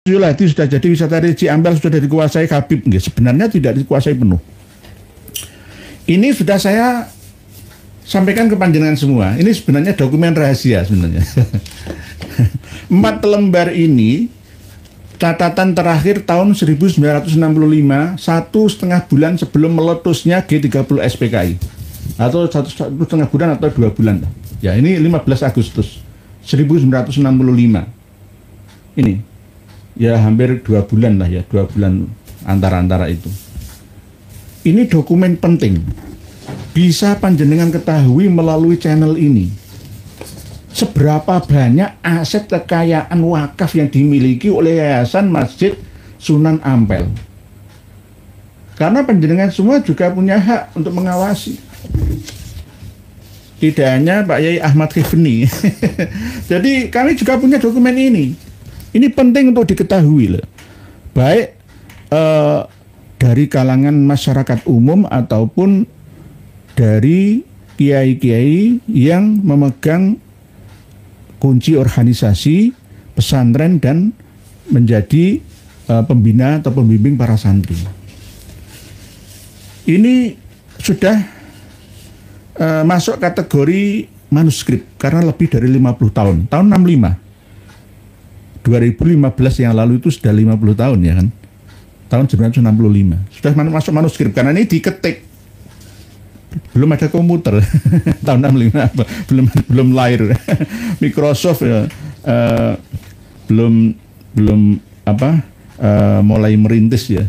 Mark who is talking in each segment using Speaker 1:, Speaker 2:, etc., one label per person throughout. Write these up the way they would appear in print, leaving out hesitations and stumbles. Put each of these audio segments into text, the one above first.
Speaker 1: Itu sudah jadi wisata religi, Ampel sudah dikuasai Habib. Sebenarnya tidak dikuasai penuh. Ini sudah saya sampaikan ke panjenengan semua. Ini sebenarnya dokumen rahasia sebenarnya. 4 lembar ini catatan terakhir tahun 1965, 1,5 bulan sebelum meletusnya G30 SPKI, atau 1,5 bulan atau 2 bulan. Ya, ini 15 Agustus 1965. Ini ya hampir 2 bulan lah ya, 2 bulan antara itu. Ini dokumen penting, bisa panjenengan ketahui melalui channel ini seberapa banyak aset kekayaan wakaf yang dimiliki oleh Yayasan Masjid Sunan Ampel. Karena panjenengan semua juga punya hak untuk mengawasi. Tidak hanya Pak Yai Ahmad Khifni. Jadi kami juga punya dokumen ini. Ini penting untuk diketahui loh. Baik dari kalangan masyarakat umum ataupun dari kiai-kiai yang memegang kunci organisasi pesantren dan menjadi pembina atau pembimbing para santri. Ini sudah masuk kategori manuskrip karena lebih dari 50 tahun. Tahun 65. 2015 yang lalu itu sudah 50 tahun ya kan. Tahun 1965. Sudah masuk manuskrip karena ini diketik. Belum ada komputer. Tahun 65 belum lahir. Microsoft ya, belum mulai merintis ya.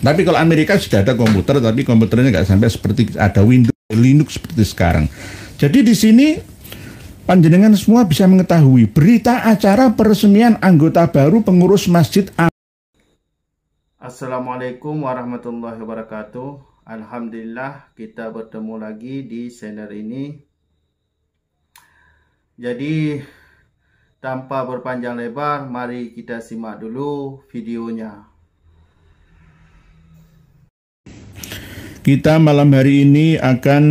Speaker 1: Tapi kalau Amerika sudah ada komputer, tapi komputernya nggak sampai seperti ada Windows, Linux seperti sekarang. Jadi di sini panjenengan semua bisa mengetahui berita acara peresmian anggota baru pengurus Masjid.
Speaker 2: Assalamualaikum warahmatullahi wabarakatuh. Alhamdulillah kita bertemu lagi di channel ini. Jadi tanpa berpanjang lebar, mari kita simak dulu videonya.
Speaker 1: Kita malam hari ini akan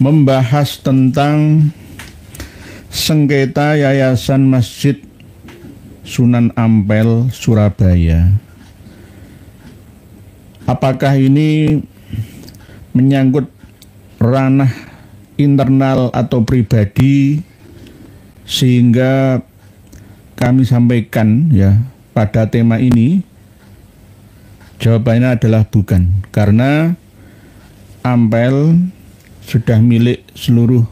Speaker 1: membahas tentang sengketa Yayasan Masjid Sunan Ampel Surabaya. Apakah ini menyangkut ranah internal atau pribadi sehingga kami sampaikan ya pada tema ini? Jawabannya adalah bukan, karena Ampel sudah milik seluruh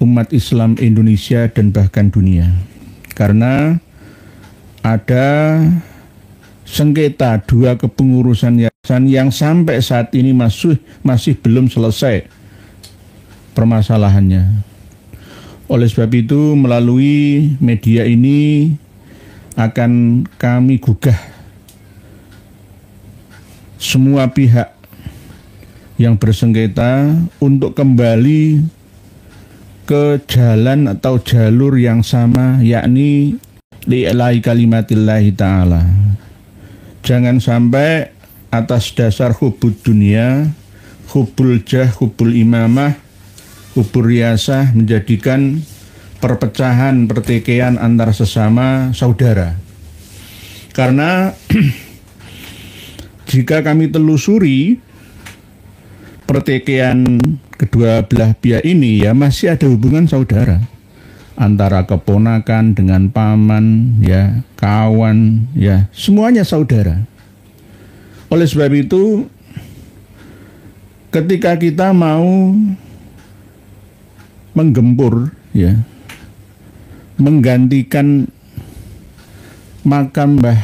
Speaker 1: umat Islam Indonesia dan bahkan dunia. Karena ada sengketa 2 kepengurusan yayasan yang sampai saat ini masih belum selesai permasalahannya. Oleh sebab itu melalui media ini akan kami gugah semua pihak yang bersengketa untuk kembali ke jalan atau jalur yang sama, yakni li'la'i kalimatillahi ta'ala. Jangan sampai atas dasar hubud dunia, hubul jah, hubul imamah, hubul riyasah menjadikan perpecahan, pertikaian antar sesama saudara. Karena jika kami telusuri pertikaian kedua belah pihak ini, ya masih ada hubungan saudara antara keponakan dengan paman, ya kawan, ya semuanya saudara. Oleh sebab itu, ketika kita mau menggempur, ya menggantikan makam Mbah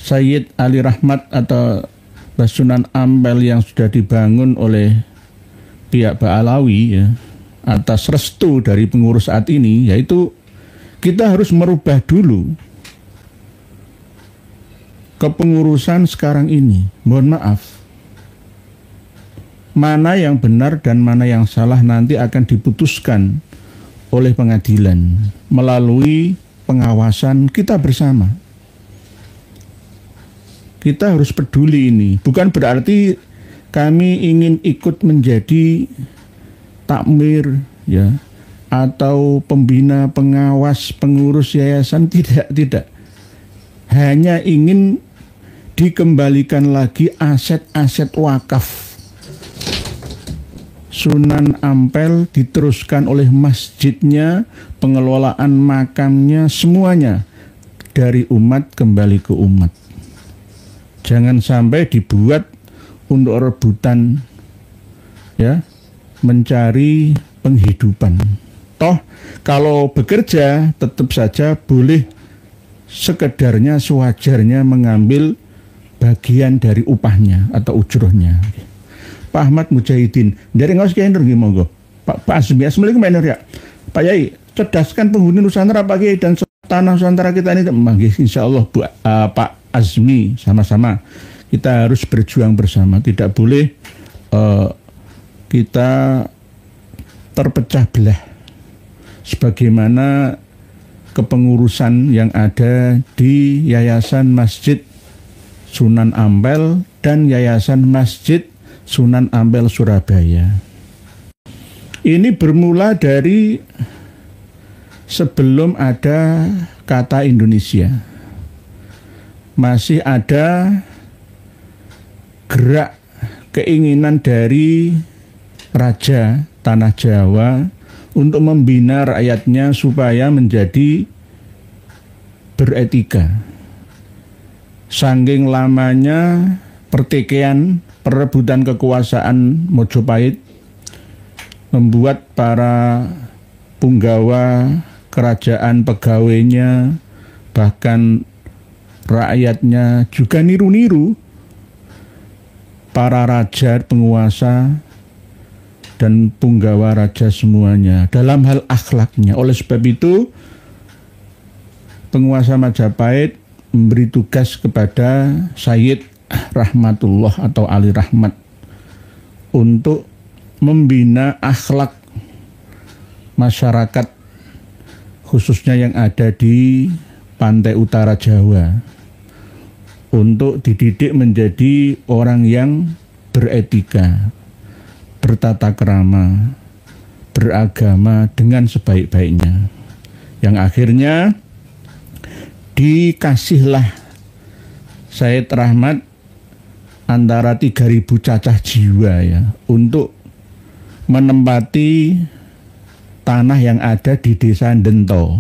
Speaker 1: Sayyid Ali Rahmat atau Mbah Sunan Ampel yang sudah dibangun oleh pihak Ba'alawi ya, atas restu dari pengurus saat ini, yaitu kita harus merubah dulu kepengurusan sekarang ini. Mohon maaf, mana yang benar dan mana yang salah nanti akan diputuskan oleh pengadilan melalui pengawasan kita bersama. Kita harus peduli ini. Bukan berarti kami ingin ikut menjadi takmir, ya, atau pembina, pengawas, pengurus yayasan, tidak. Hanya ingin dikembalikan lagi aset-aset wakaf Sunan Ampel, diteruskan oleh masjidnya, pengelolaan makamnya, semuanya dari umat kembali ke umat. Jangan sampai dibuat untuk rebutan, ya, mencari penghidupan. Toh kalau bekerja tetap saja boleh sekedarnya, sewajarnya mengambil bagian dari upahnya atau ujrohnya. Pak Ahmad Mujahidin dari ngawas kiai monggo. Pak Azmi, assalamualaikum Pak Nur ya. Pak Yai, cerdaskan penghuni Nusantara Pak Kiai dan tanah Nusantara kita ini. Insya Allah Pak Azmi, sama-sama kita harus berjuang bersama. Tidak boleh kita terpecah belah sebagaimana kepengurusan yang ada di Yayasan Masjid Sunan Ampel dan Yayasan Masjid Sunan Ampel Surabaya. Ini bermula dari sebelum ada kata Indonesia. Masih ada gerak keinginan dari Raja Tanah Jawa untuk membina rakyatnya supaya menjadi beretika. Saking lamanya pertikaian, perebutan kekuasaan Mojopahit membuat para punggawa kerajaan, pegawainya, bahkan rakyatnya juga niru-niru para raja, penguasa, dan punggawa raja semuanya dalam hal akhlaknya. Oleh sebab itu, penguasa Majapahit memberi tugas kepada Sayyid Rahmatullah atau Ali Rahmat untuk membina akhlak masyarakat khususnya yang ada di pantai utara Jawa untuk dididik menjadi orang yang beretika, bertata krama, beragama dengan sebaik-baiknya. Yang akhirnya dikasihlah Sayyid Rahmat antara 3.000 cacah jiwa ya untuk menempati tanah yang ada di Desa Ndento.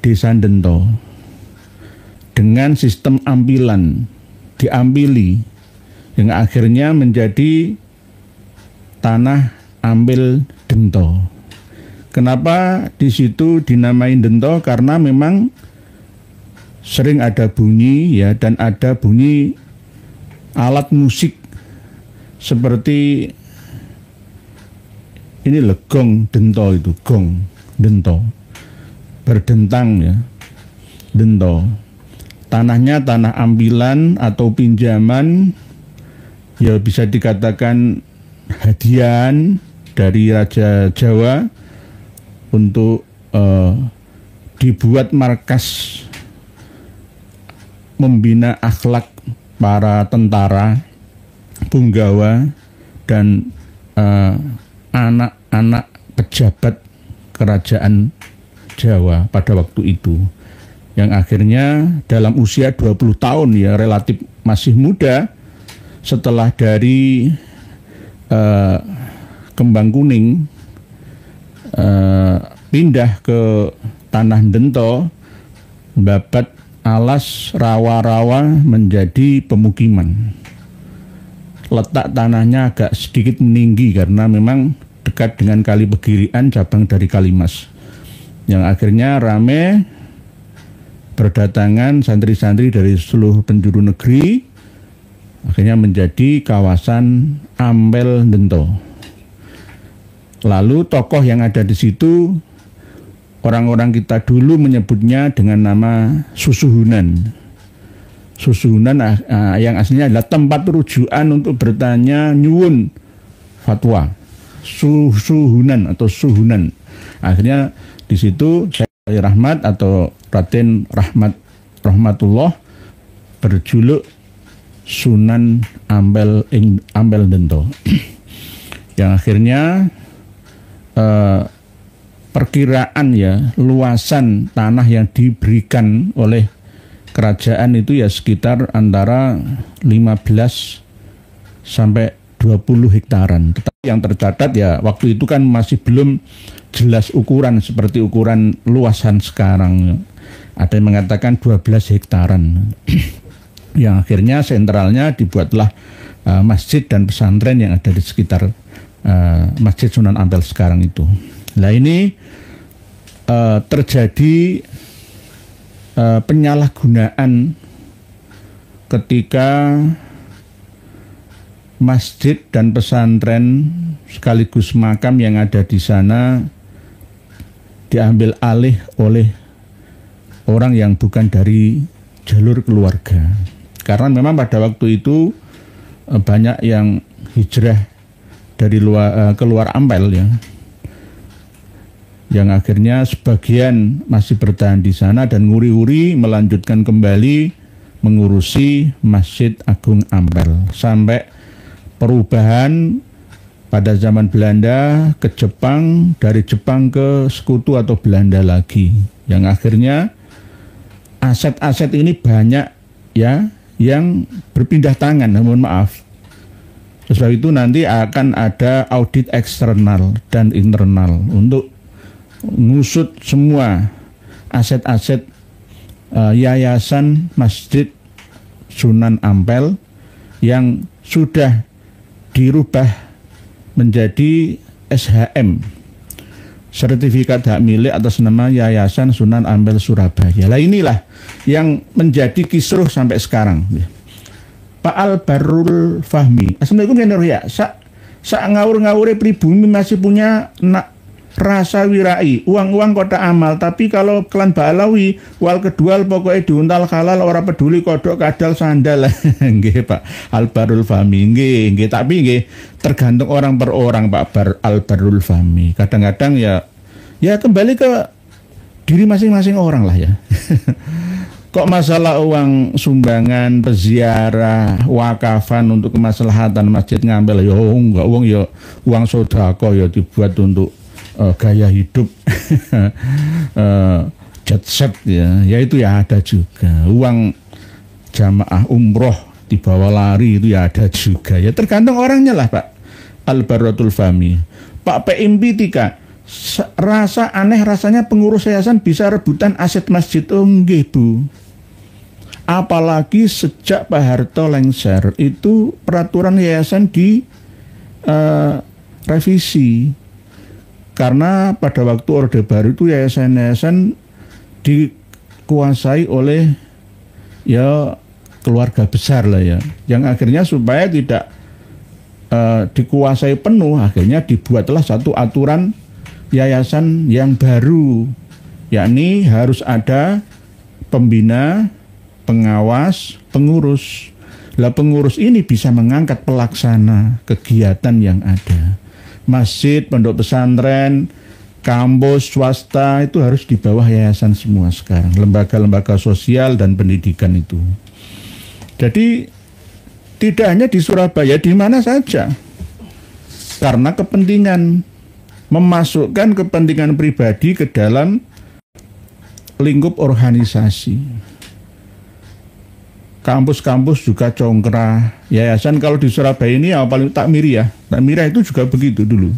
Speaker 1: Desa Ndento dengan sistem ampilan, diampili yang akhirnya menjadi tanah Ampel Dento. Kenapa di situ dinamai Dento? Karena memang sering ada bunyi ya, dan ada bunyi alat musik seperti ini gong Dento, itu gong Dento berdentang ya, Dento. Tanahnya tanah ampilan atau pinjaman, ya bisa dikatakan hadiah dari Raja Jawa untuk dibuat markas membina akhlak para tentara, punggawa, dan anak-anak pejabat kerajaan Jawa pada waktu itu. Yang akhirnya dalam usia 20 tahun ya, relatif masih muda, setelah dari Kembang Kuning pindah ke tanah Dento, babat alas rawa-rawa menjadi pemukiman. Letak tanahnya agak sedikit meninggi karena memang dekat dengan Kali Pegirian, cabang dari Kalimas. Yang akhirnya rame berdatangan santri-santri dari seluruh penjuru negeri, akhirnya menjadi kawasan Ampel Dento. Lalu tokoh yang ada di situ, orang-orang kita dulu menyebutnya dengan nama Susuhunan. Susuhunan yang aslinya adalah tempat rujukan untuk bertanya nyuwun fatwa. Susuhunan atau Suhunan. Akhirnya di situ Sayyid Rahmat atau Raden Rahmatullah berjuluk Sunan Ampel Dento. Yang akhirnya perkiraan ya luasan tanah yang diberikan oleh kerajaan itu ya sekitar antara 15 sampai 20 hektaran. Tetapi yang tercatat ya waktu itu kan masih belum jelas ukuran seperti ukuran luasan sekarang. Ada yang mengatakan 12 hektaran. Yang akhirnya sentralnya dibuatlah masjid dan pesantren yang ada di sekitar Masjid Sunan Ampel sekarang itu. Nah ini terjadi penyalahgunaan ketika masjid dan pesantren sekaligus makam yang ada di sana diambil alih oleh orang yang bukan dari jalur keluarga. Karena memang pada waktu itu banyak yang hijrah dari keluar Ampel ya, yang akhirnya sebagian masih bertahan di sana dan nguri-nguri melanjutkan kembali mengurusi Masjid Agung Ampel sampai perubahan pada zaman Belanda ke Jepang, dari Jepang ke Sekutu atau Belanda lagi, yang akhirnya aset-aset ini banyak ya yang berpindah tangan. Mohon maaf. Sebab itu nanti akan ada audit eksternal dan internal untuk ngusut semua aset-aset yayasan Masjid Sunan Ampel yang sudah dirubah menjadi SHM, sertifikat hak milik atas nama Yayasan Sunan Ampel Surabaya. Lah inilah yang menjadi kisruh sampai sekarang. Pak Albarul Fahmi, assalamualaikum ya. Sak ngawur-ngawure pribumi masih punya rasa wirai, uang-uang kota amal, tapi kalau klan Balawi wal kedual pokoknya diuntal halal, ora peduli kodok kadal sandal. Nggih Pak Albarul Fahmi, nggih, tapi nggih tergantung orang per orang Pak Albarul Fahmi. Kadang-kadang ya kembali ke diri masing-masing orang lah ya. Kok masalah uang sumbangan, peziarah, wakafan untuk kemaslahatan Masjid Ngampel ya enggak, uang sedekah ya dibuat untuk gaya hidup jet set ya itu ya ada juga. Uang jamaah umroh dibawa lari itu ya ada juga ya, tergantung orangnya lah Pak Albarul Fahmi. Pak PMP 3, rasa aneh rasanya pengurus yayasan bisa rebutan aset masjid. Oh nggih Bu, apalagi sejak Pak Harto lengser itu peraturan yayasan di revisi. Karena pada waktu Orde Baru itu yayasan-yayasan dikuasai oleh ya keluarga besar lah ya, yang akhirnya supaya tidak dikuasai penuh, akhirnya dibuatlah satu aturan yayasan yang baru, yakni harus ada pembina, pengawas, pengurus. Lah pengurus ini bisa mengangkat pelaksana kegiatan yang ada. Masjid, pondok pesantren, kampus, swasta itu harus di bawah yayasan semua sekarang. Lembaga-lembaga sosial dan pendidikan itu. Jadi tidak hanya di Surabaya, di mana saja. Karena kepentingan, memasukkan kepentingan pribadi ke dalam lingkup organisasi. Kampus-kampus juga congkrah. Yayasan kalau di Surabaya ini ya paling Takmiriyah. Takmiriyah itu juga begitu dulu.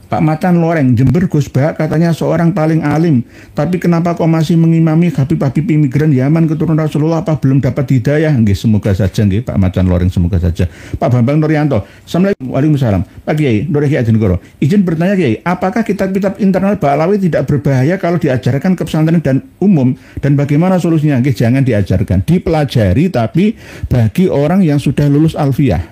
Speaker 1: Pak Matan Loreng, Jember Gus Bahak katanya seorang paling alim. Tapi kenapa kok masih mengimami Habib-Habib imigran Yaman keturunan Rasulullah, apa belum dapat hidayah? Nggih, semoga saja nggih Pak Matan Loreng, semoga saja. Pak Bambang Nuryanto, Assalamualaikum. Waalaikumsalam. Pak Kiai, Nur Kiai Ajenegoro. Izin bertanya Kiai, apakah kitab-kitab internal Ba'alawi tidak berbahaya kalau diajarkan ke pesantren dan umum, dan bagaimana solusinya? Nggih, jangan diajarkan, dipelajari, tapi bagi orang yang sudah lulus Alfiyah,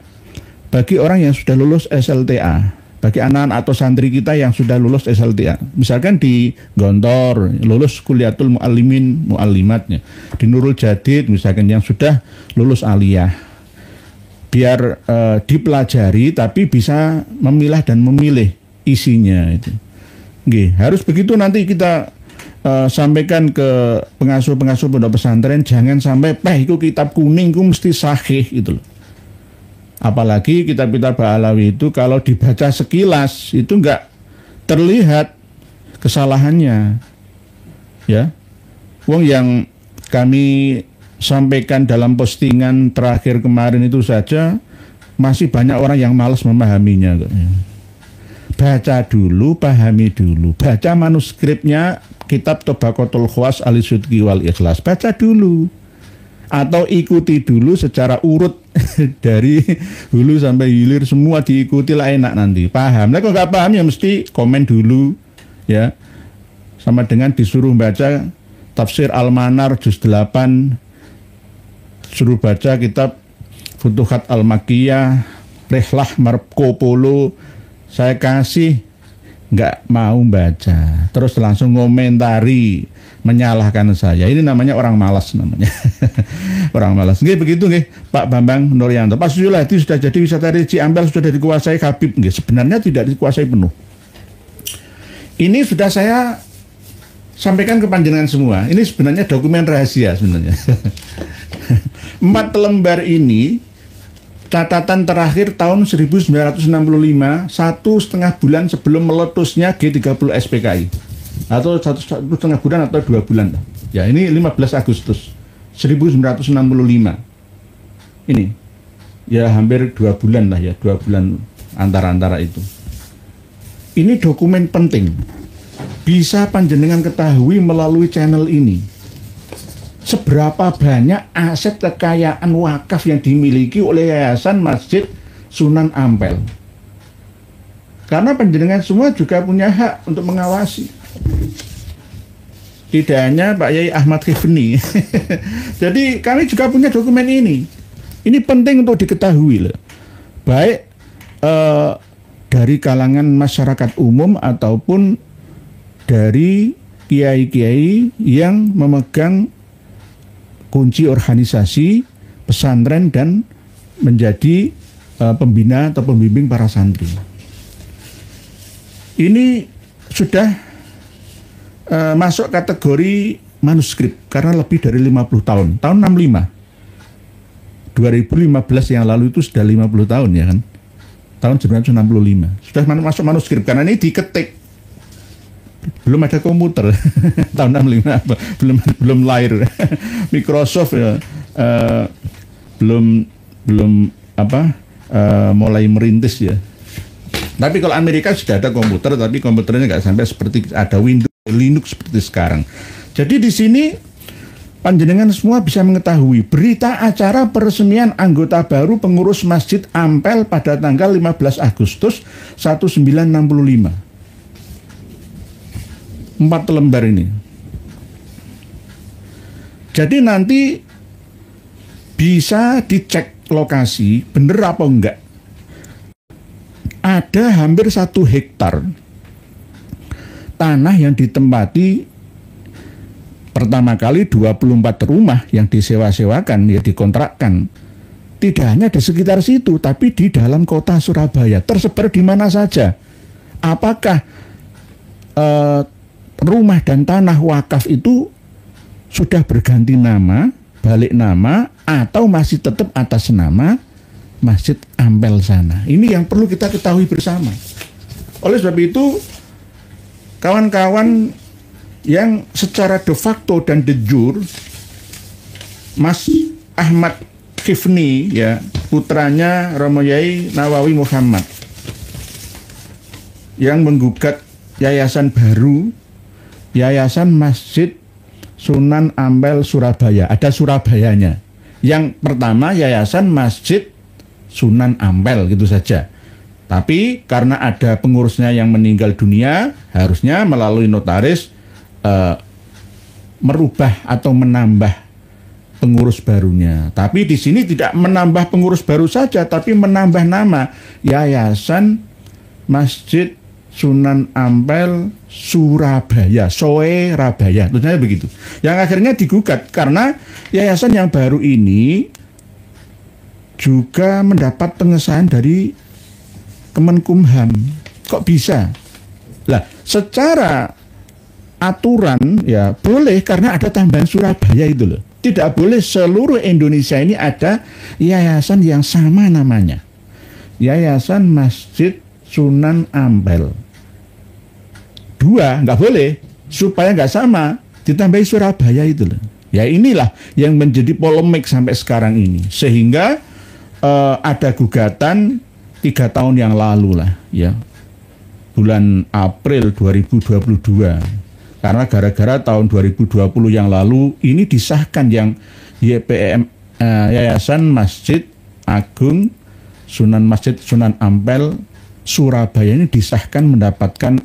Speaker 1: bagi orang yang sudah lulus SLTA, bagi anak-anak atau santri kita yang sudah lulus SLTA, misalkan di Gontor lulus Kuliatul Mu'allimin Mu'allimatnya, di Nurul Jadid misalkan yang sudah lulus aliyah, biar dipelajari tapi bisa memilah dan memilih isinya itu. Nggih, harus begitu. Nanti kita sampaikan ke pengasuh-pengasuh pondok pesantren, jangan sampai itu kitab kuning itu mesti sahih itu loh. Apalagi kitab-kitab Ba'alawi itu kalau dibaca sekilas itu nggak terlihat kesalahannya. Ya, wong yang kami sampaikan dalam postingan terakhir kemarin itu saja masih banyak orang yang malas memahaminya. Baca dulu, pahami dulu. Baca manuskripnya kitab Tobaqatul Khawas Al-Sidqi wal Ikhlas. Baca dulu. Atau ikuti dulu secara urut dari hulu sampai hilir, semua diikuti lah, enak nanti. Paham. Nah kalau nggak paham ya mesti komen dulu. Ya. Sama dengan disuruh baca Tafsir Al-Manar Juz 8, suruh baca kitab Futuhat Al-Makkiyah, Rihlah Marco Polo, saya kasih nggak mau baca, terus langsung ngomentari, menyalahkan saya. Ini namanya orang malas namanya. Orang malas. Nggih begitu nggih Pak Bambang Nuryanto. Pak Suciuladi sudah jadi wisata religi Ampel sudah dikuasai Habib nggih. Sebenarnya tidak dikuasai penuh. Ini sudah saya sampaikan ke panjenengan semua. Ini sebenarnya dokumen rahasia sebenarnya. 4 lembar ini catatan terakhir tahun 1965, 1,5 bulan sebelum meletusnya G30 SPKI, atau 1,5 bulan atau 2 bulan. Ya, ini 15 Agustus 1965. Ini ya hampir 2 bulan lah ya, 2 bulan antara itu. Ini dokumen penting, bisa panjenengan ketahui melalui channel ini. Seberapa banyak aset kekayaan wakaf yang dimiliki oleh Yayasan Masjid Sunan Ampel. Karena panjenengan semua juga punya hak untuk mengawasi. Tidak hanya Pak Yai Ahmad Khifni. Jadi kami juga punya dokumen ini. Ini penting untuk diketahui loh. Baik dari kalangan masyarakat umum ataupun dari kiai-kiai yang memegang kunci organisasi pesantren dan menjadi pembina atau pembimbing para santri. Ini sudah masuk kategori manuskrip karena lebih dari 50 tahun. Tahun 65. 2015 yang lalu itu sudah 50 tahun ya kan. Tahun 1965. Sudah masuk manuskrip karena ini diketik. Belum ada komputer. Tahun 65 belum lahir. Microsoft ya belum mulai merintis ya. Tapi kalau Amerika sudah ada komputer, tapi komputernya nggak sampai seperti ada Windows, Linux seperti sekarang. Jadi di sini panjenengan semua bisa mengetahui berita acara peresmian anggota baru pengurus Masjid Ampel pada tanggal 15 Agustus 1965. 4 lembar ini. Jadi nanti bisa dicek lokasi bener apa enggak. Ada hampir 1 hektar tanah yang ditempati pertama kali 24 rumah yang disewa-sewakan, ya dikontrakkan. Tidak hanya di sekitar situ, tapi di dalam kota Surabaya, tersebar di mana saja. Apakah rumah dan tanah wakaf itu sudah berganti nama, balik nama, atau masih tetap atas nama Masjid Ampel sana? Ini yang perlu kita ketahui bersama. Oleh sebab itu, kawan-kawan yang secara de facto dan de jure, Mas Ahmad Khifni, ya, putranya Romo Yai Nawawi Muhammad, yang menggugat yayasan baru, Yayasan Masjid Sunan Ampel Surabaya. Ada Surabayanya. Yang pertama Yayasan Masjid Sunan Ampel, gitu saja. Tapi karena ada pengurusnya yang meninggal dunia, harusnya melalui notaris merubah atau menambah pengurus barunya. Tapi di sini tidak menambah pengurus baru saja, tapi menambah nama Yayasan Masjid Sunan Ampel Surabaya, Soerabaya, tulisannya begitu. Yang akhirnya digugat karena yayasan yang baru ini juga mendapat pengesahan dari Kemenkumham. Kok bisa? Lah, secara aturan ya boleh karena ada tambahan Surabaya itu loh. Tidak boleh seluruh Indonesia ini ada yayasan yang sama namanya. Yayasan Masjid Sunan Ampel. 2 nggak boleh, supaya nggak sama ditambahi Surabaya itu loh. Ya inilah yang menjadi polemik sampai sekarang ini, sehingga ada gugatan 3 tahun yang lalu lah ya, bulan April 2022, karena gara-gara tahun 2020 yang lalu ini disahkan yang YPM Yayasan Masjid Agung Masjid Sunan Ampel Surabaya ini disahkan mendapatkan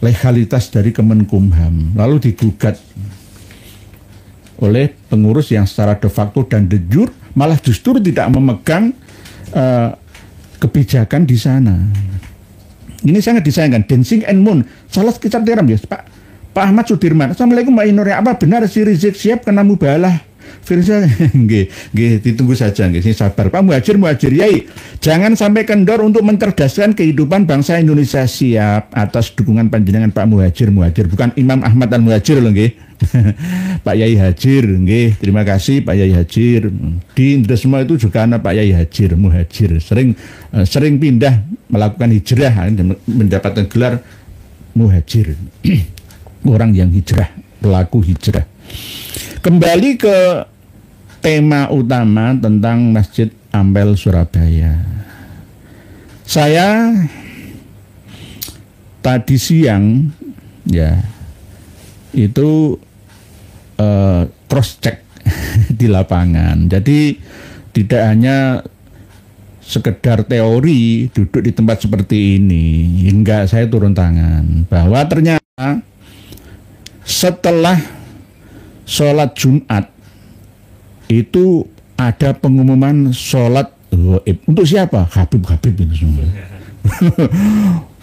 Speaker 1: legalitas dari Kemenkumham, lalu digugat oleh pengurus yang secara de facto dan de jure malah justru tidak memegang kebijakan di sana. Ini sangat disayangkan. Dancing and Moon salah sekitar tiram ya Pak Ahmad Sudirman. Assalamualaikum Mbak Inor, apa benar si Rizik siap kena mubalah? Firza, nggih, ditunggu saja, nggih, sabar. Pak Muhajir Yai, jangan sampai kendor untuk mencerdaskan kehidupan bangsa Indonesia. Siap atas dukungan panjenengan Pak Muhajir, bukan Imam Ahmad Al Muhajir loh, nggih. Pak Yai Hajir, nggih, terima kasih Pak Yai Hajir. Di Indresmo itu juga ada Pak Yai Hajir, Muhajir, sering pindah melakukan hijrah, mendapatkan gelar Muhajir. Orang yang hijrah, pelaku hijrah. Kembali ke tema utama tentang Masjid Ampel Surabaya. Saya tadi siang ya itu cross check di lapangan. Jadi tidak hanya sekedar teori duduk di tempat seperti ini, hingga saya turun tangan bahwa ternyata setelah sholat Jumat itu ada pengumuman sholat gaib. Untuk siapa? Habib itu semua.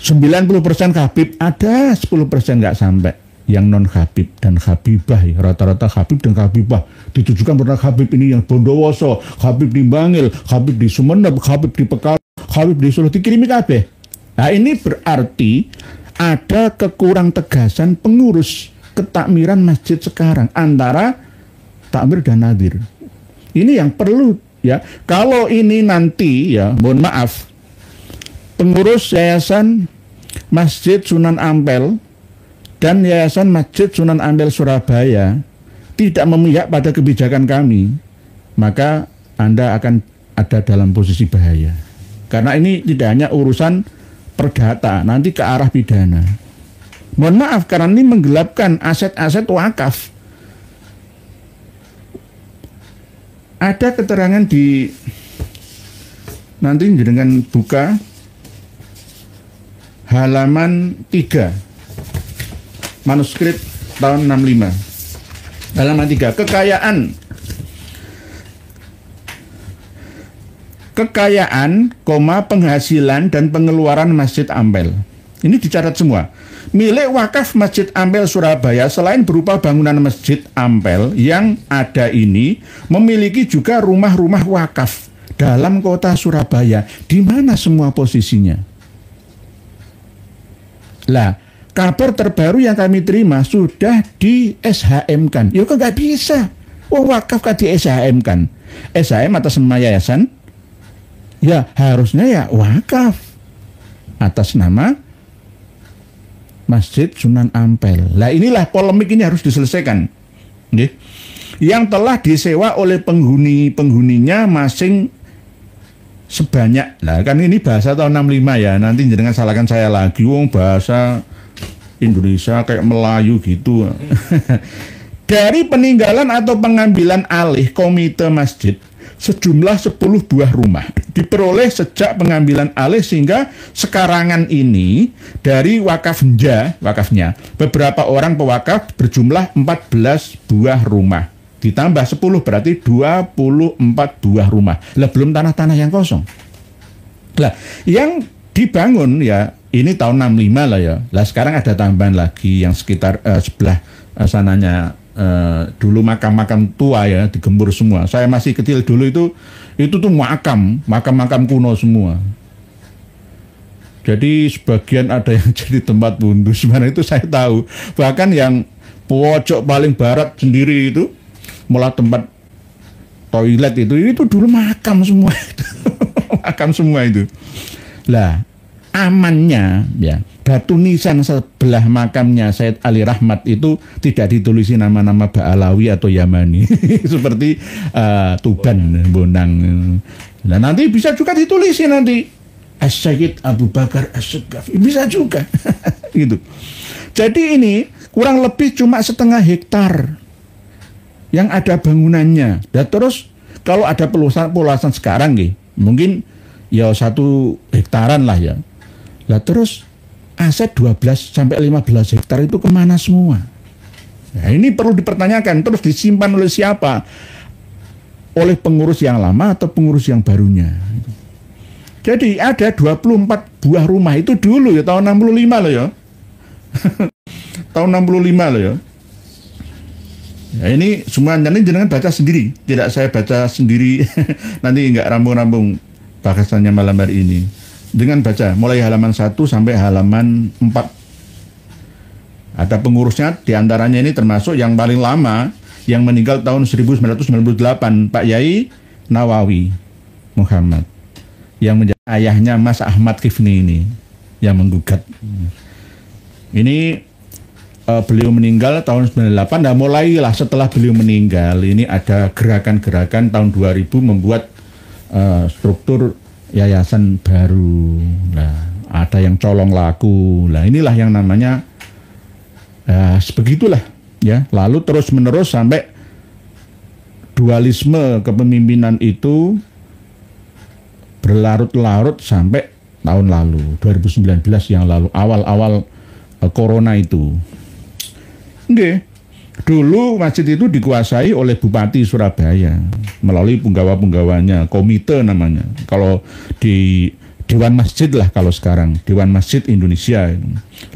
Speaker 1: 90% Habib ada, 10% nggak sampai yang non Habib dan Habibah ya. Rata-rata Habib dan Habibah ditujukan pada Habib ini yang Bondowoso, Habib di Bangil, Habib di Sumeneb, Habib di Pekalongan, Habib di Solo, dikirimi kabeh. Nah ini berarti ada kekurang tegasan pengurus ketakmiran masjid sekarang antara takmir dan nadir. Ini yang perlu ya. Kalau ini nanti ya, mohon maaf, pengurus Yayasan Masjid Sunan Ampel dan Yayasan Masjid Sunan Ampel Surabaya tidak memihak pada kebijakan kami, maka Anda akan ada dalam posisi bahaya. Karena ini tidak hanya urusan perdata, nanti ke arah pidana. Mohon maaf, karena ini menggelapkan aset-aset wakaf. Ada keterangan di, nanti dengan buka halaman 3 manuskrip tahun 65. Halaman 3, kekayaan, penghasilan dan pengeluaran Masjid Ampel. Ini dicatat semua. Milik wakaf Masjid Ampel Surabaya selain berupa bangunan Masjid Ampel yang ada ini, memiliki juga rumah-rumah wakaf dalam kota Surabaya. Di mana semua posisinya? Lah, kabar terbaru yang kami terima sudah di SHM-kan. Ya kok nggak bisa? Oh, wakaf kan di SHM-kan. SHM atas nama yayasan? Ya harusnya ya wakaf atas nama Masjid Sunan Ampel. Nah inilah polemik ini harus diselesaikan. Yang telah disewa oleh penghuninya masing sebanyak. Nah kan ini bahasa tahun 65 ya. Nanti jangan salahkan saya lagi. Wong bahasa Indonesia kayak Melayu gitu. Dari peninggalan atau pengambilan alih komite masjid, sejumlah 10 buah rumah diperoleh sejak pengambilan alih sehingga sekarangan ini dari wakafnya beberapa orang pewakaf berjumlah 14 buah rumah ditambah 10 berarti 24 buah rumah. Lah belum tanah-tanah yang kosong. Lah yang dibangun ya ini tahun 65 lah ya. Lah sekarang ada tambahan lagi yang sekitar sebelah sananya. Dulu makam-makam tua ya digembur semua. Saya masih kecil dulu itu tuh makam kuno semua. Jadi sebagian ada yang jadi tempat wudhu. Sebenarnya itu saya tahu. Bahkan yang pojok paling barat sendiri itu malah tempat toilet itu dulu makam semua. makam semua itu. Lah, amannya ya, batu nisan sebelah makamnya Said Ali Rahmat itu tidak ditulisi nama-nama Ba'alawi atau Yamani seperti Tuban, Bonang. Nah, nanti bisa juga ditulisi nanti As-Sayyid Abu Bakar As-Sagaf, bisa juga gitu. Jadi ini kurang lebih cuma setengah hektar yang ada bangunannya. Dan terus kalau ada polusan sekarang nih, mungkin ya 1 hektaran lah ya. Lah terus aset 12 sampai 15 hektar itu kemana semua? Nah, ini perlu dipertanyakan. Terus disimpan oleh siapa? Oleh pengurus yang lama atau pengurus yang barunya? Jadi ada 24 buah rumah itu dulu ya, tahun 65 loh ya. Tahun 65 loh ya. Ya ini semua nanti jenengan baca sendiri, tidak saya baca sendiri. Nanti nggak rampung-rampung bahasannya malam hari ini. Dengan baca mulai halaman 1 sampai halaman 4. Ada pengurusnya, diantaranya ini termasuk yang paling lama, yang meninggal tahun 1998, Pak Yai Nawawi Muhammad, yang menjadi ayahnya Mas Ahmad Kifni ini, yang menggugat. Ini beliau meninggal tahun 98. Nah, mulailah setelah beliau meninggal ini ada gerakan-gerakan tahun 2000 membuat struktur yayasan baru. Nah, ada yang colong laku. Nah, inilah yang namanya sebegitulah ya. Lalu terus menerus sampai dualisme kepemimpinan itu berlarut-larut sampai tahun lalu, 2019 yang lalu, awal-awal corona itu. Oke. Dulu masjid itu dikuasai oleh Bupati Surabaya melalui penggawa-penggawanya, komite namanya. Kalau di Dewan Masjid lah kalau sekarang, Dewan Masjid Indonesia.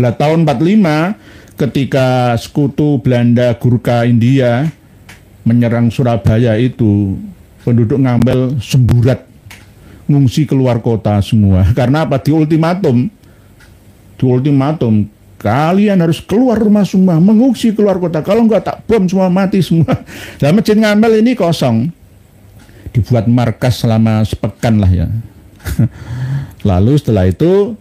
Speaker 1: Lah tahun 45 ketika sekutu Belanda Gurkha India menyerang Surabaya itu, penduduk Ngambel semburat ngungsi keluar kota semua. Karena apa? Di ultimatum kalian harus keluar rumah semua, mengungsi keluar kota. Kalau enggak tak bom semua, mati semua. Dan Masjid Ngambel ini kosong. Dibuat markas selama sepekan lah ya. Lalu setelah itu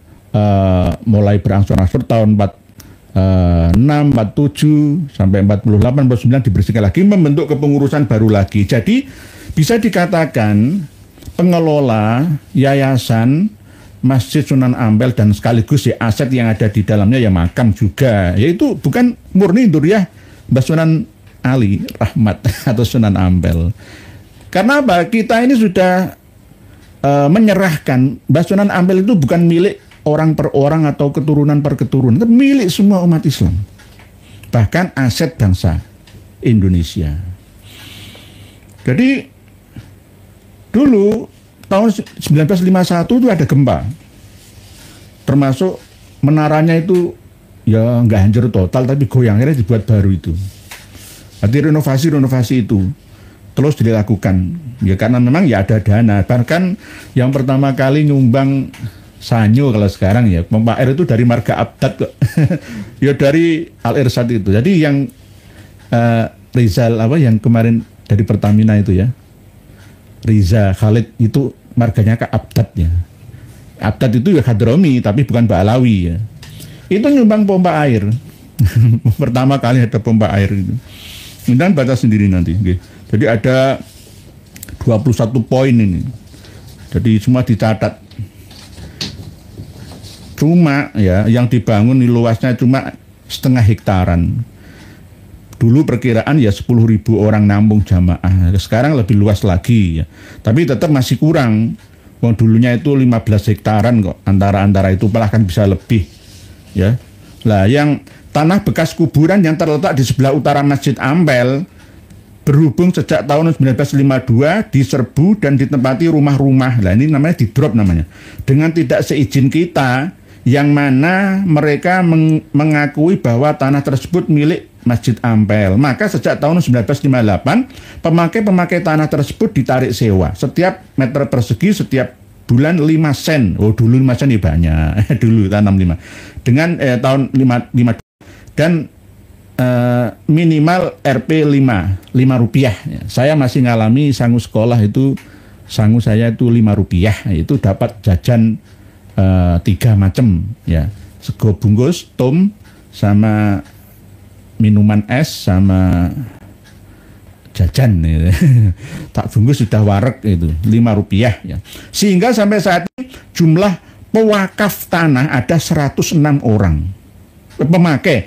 Speaker 1: mulai berangsur-angsur tahun 46, 47 sampai 48, 49 dibersihkan lagi, membentuk kepengurusan baru lagi. Jadi bisa dikatakan pengelola yayasan Masjid Sunan Ampel dan sekaligus ya aset yang ada di dalamnya ya makam juga, yaitu bukan murni Duriah Mbah Sunan Ali Rahmat atau Sunan Ampel. Karena apa? Kita ini sudah menyerahkan Mbah Sunan Ampel itu bukan milik orang per orang atau keturunan per keturunan, tapi milik semua umat Islam. Bahkan aset bangsa Indonesia. Jadi dulu tahun 1951 itu ada gempa, termasuk menaranya itu ya nggak hancur total tapi goyang, akhirnya dibuat baru itu. Jadi renovasi itu terus dilakukan ya karena memang ya ada dana. Bahkan yang pertama kali nyumbang sanyo kalau sekarang ya pompa air itu dari Marga Abdat kok. Ya dari Al Irsyad itu. Jadi yang Rizal apa yang kemarin dari Pertamina itu ya, Riza Khalid itu marganya ke Abdat ya. Abdat itu ya Hadromi tapi bukan Ba'alawi ya. Itu nyumbang pompa air. Pertama kali ada pompa air itu. Kemudian baca sendiri nanti. Okay. Jadi ada 21 poin ini. Jadi semua dicatat. Cuma ya yang dibangun di luasnya cuma setengah hektaran. Dulu perkiraan ya 10.000 orang nampung jamaah. Sekarang lebih luas lagi ya. Tapi tetap masih kurang. Wong dulunya itu 15 hektaran kok. Antara itu bahkan bisa lebih. Ya. Lah yang tanah bekas kuburan yang terletak di sebelah utara Masjid Ampel berhubung sejak tahun 1952 diserbu dan ditempati rumah-rumah. Lah ini namanya di-drop namanya. Dengan tidak seizin kita, yang mana mereka mengakui bahwa tanah tersebut milik Masjid Ampel. Maka sejak tahun 1958 pemakai tanah tersebut ditarik sewa. Setiap meter persegi setiap bulan 5 sen. Oh dulu 5 sen ya banyak. Dulu tanam 5. Dengan tahun 5 dan minimal Rp 5 rupiah. Saya masih ngalami sanggup sekolah itu sangu saya itu Rp5, itu dapat jajan 3 macam ya, sego bungkus, tom, sama minuman es, sama jajan ya. Tak bungkus sudah wareg itu Rp5 ya. Sehingga sampai saat ini jumlah pewakaf tanah ada 106 orang. Pemakai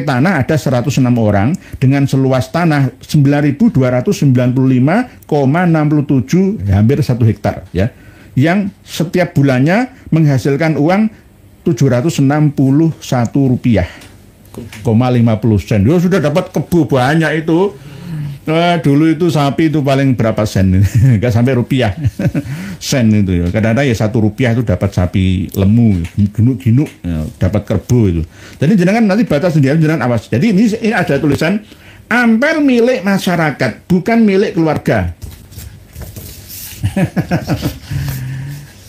Speaker 1: tanah ada 106 orang dengan seluas tanah 9.295,67, hampir 1 hektar ya, yang setiap bulannya menghasilkan uang Rp761,50. Yo, sudah dapat kebo banyak itu. Dulu itu sapi itu paling berapa sen, nggak sampai rupiah, sen itu ya. Kadang-kadang ya Rp1 itu dapat sapi lemu, ginuk-ginuk, ya, dapat kerbau itu. Jadi jenengan nanti batas sendiri, jenengan awas. Jadi ini ada tulisan ampel milik masyarakat, bukan milik keluarga.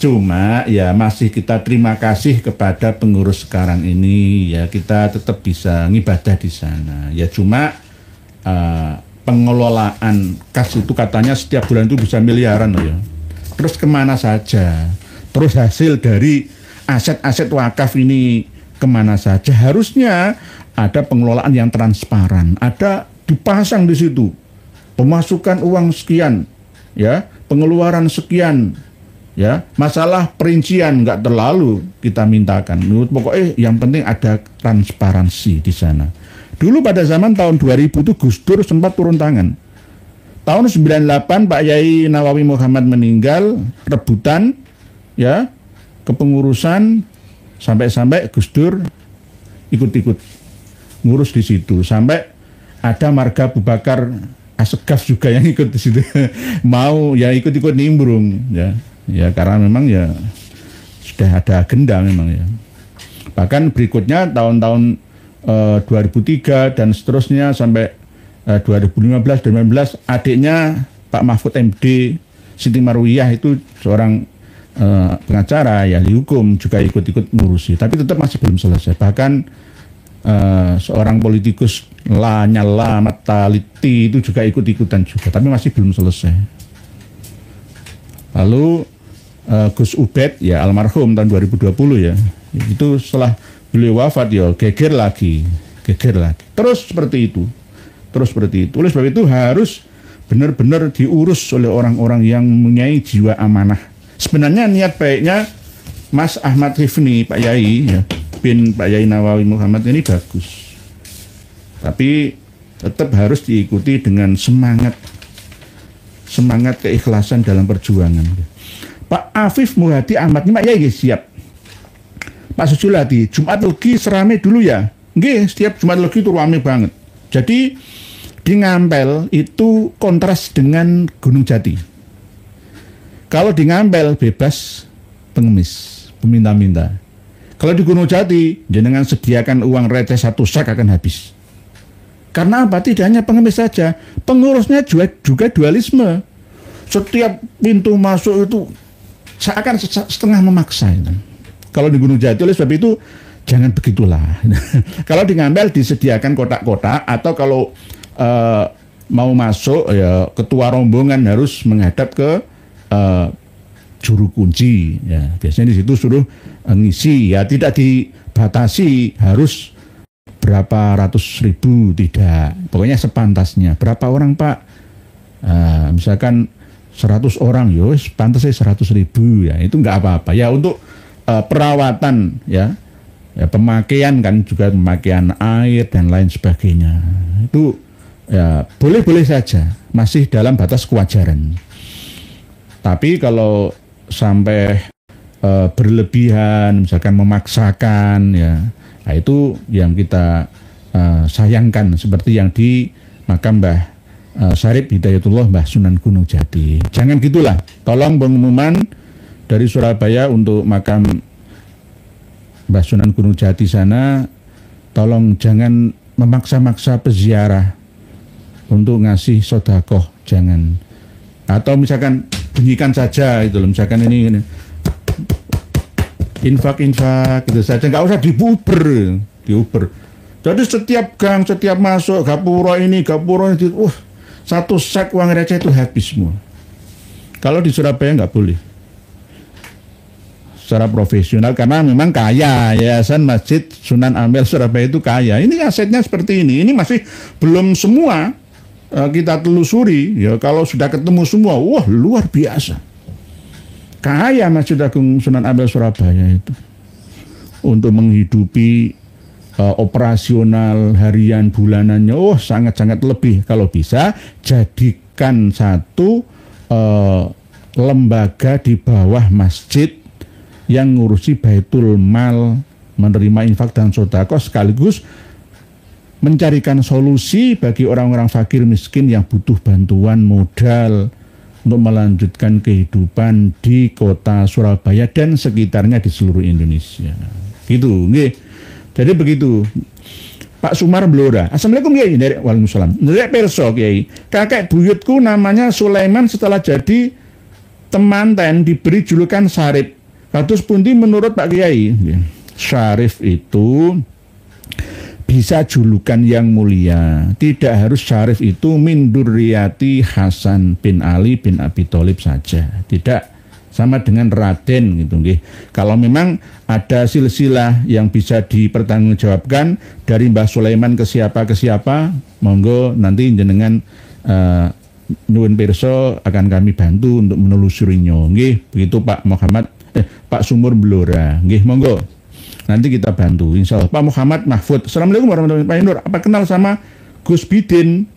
Speaker 1: Cuma ya masih kita terima kasih kepada pengurus sekarang ini ya, kita tetap bisa ngibadah di sana. Ya cuma pengelolaan kas itu katanya setiap bulan itu bisa miliaran ya. Terus kemana saja? Terus hasil dari aset-aset wakaf ini kemana saja? Harusnya ada pengelolaan yang transparan, ada dipasang di situ pemasukan uang sekian, ya, pengeluaran sekian, ya, masalah perincian nggak terlalu kita mintakan. Pokoknya yang penting ada transparansi di sana. Dulu pada zaman tahun 2000 itu Gus Dur sempat turun tangan. Tahun 98 Pak Yai Nawawi Muhammad meninggal, rebutan ya kepengurusan, sampai-sampai Gus Dur ikut-ikut ngurus di situ. Sampai ada marga Abu Bakar Assegaf juga yang ikut di situ. Mau ya ikut-ikut nimbrung ya. Ya karena memang ya sudah ada agenda memang ya. Bahkan berikutnya tahun-tahun 2003 dan seterusnya sampai 2015-2019 adiknya Pak Mahfud MD Siti Marwiyah itu seorang pengacara ya ahli hukum juga ikut-ikut ngurusi, tapi tetap masih belum selesai. Bahkan seorang politikus Lanyala Mataliti itu juga ikut-ikutan juga, tapi masih belum selesai. Lalu Gus Ubed ya almarhum tahun 2020 ya, itu setelah beliau wafat ya geger lagi. Terus seperti itu. Oleh sebab itu harus benar-benar diurus oleh orang-orang yang mempunyai jiwa amanah. Sebenarnya niat baiknya Mas Ahmad Hifni, Pak Yai ya, bin Pak Yai Nawawi Muhammad ini bagus. Tapi tetap harus diikuti dengan semangat keikhlasan dalam perjuangan. Pak Afif Muhadi Ahmad ini Pak Yai siap. Pak Sujulati, Jumat Legi serame dulu ya. Nggih, setiap Jumat Legi itu rame banget. Jadi di Ngampel itu kontras dengan Gunung Jati. Kalau di Ngampel bebas pengemis, peminta-minta. Kalau di Gunung Jati, jenengan sediakan uang receh 1 sak akan habis. Karena apa? Tidak hanya pengemis saja, pengurusnya juga dualisme. Setiap pintu masuk itu seakan setengah memaksa itu. Kalau di Gunung Jati, oleh sebab itu jangan begitulah. Kalau di Ngampel disediakan kotak-kotak, atau kalau mau masuk ya ketua rombongan harus menghadap ke juru kunci ya. Biasanya di situ suruh ngisi ya, tidak dibatasi harus berapa ratus ribu, tidak. Pokoknya sepantasnya. Berapa orang Pak? Misalkan 100 orang, yos pantasnya 100.000 ya, itu nggak apa-apa ya. Untuk perawatan ya pemakaian kan juga pemakaian air dan lain sebagainya itu ya boleh-boleh saja, masih dalam batas kewajaran. Tapi kalau sampai berlebihan, misalkan memaksakan ya, nah itu yang kita sayangkan, seperti yang di makam Mbah Syarif Hidayatullah Mbah Sunan Gunung Jati. Jangan gitulah, tolong pengumuman dari Surabaya untuk makam Mbah Sunan Gunung Jati sana, tolong jangan memaksa-maksa peziarah untuk ngasih sedekah, jangan. Atau misalkan bunyikan saja itu, misalkan ini infak itu saja, nggak usah diuber. Jadi setiap gang, setiap masuk gapura ini, 1 sak uang receh itu habis semua. Kalau di Surabaya nggak boleh secara profesional karena memang kaya. Yayasan Masjid Sunan Ampel Surabaya itu kaya. Ini asetnya seperti ini. Ini masih belum semua kita telusuri. Ya kalau sudah ketemu semua, wah luar biasa. Kaya Masjid Agung Sunan Ampel Surabaya itu untuk menghidupi operasional harian bulanannya. Oh sangat-sangat lebih. Kalau bisa jadikan satu lembaga di bawah masjid yang ngurusi baitul mal, menerima infak dan sedekah, sekaligus mencarikan solusi bagi orang-orang fakir miskin yang butuh bantuan modal untuk melanjutkan kehidupan di kota Surabaya dan sekitarnya di seluruh Indonesia. Gitu, nggih. Jadi begitu. Pak Sumar Blora. Assalamualaikum Kiai. Waalaikumsalam. Ndek pirsa Kiai. Kakek buyutku namanya Sulaiman setelah jadi temanten diberi julukan Syarif. Kados pundi menurut Pak Kiai? Syarif itu bisa julukan yang mulia. Tidak harus Syarif itu min durriyati Hasan bin Ali bin Abi Thalib saja. Tidak, sama dengan Raden gitu nggih. Kalau memang ada silsilah yang bisa dipertanggungjawabkan dari Mbah Sulaiman ke siapa, monggo nanti jenengan nyuwun pirsa akan kami bantu untuk menelusurinya. Nggih, begitu Pak Sumur Blora, nggih monggo. Nanti kita bantu, insya Allah. Pak Muhammad Mahfud. Assalamualaikum warahmatullahi wabarakatuh. Pak Nur, apa kenal sama Gus Bidin?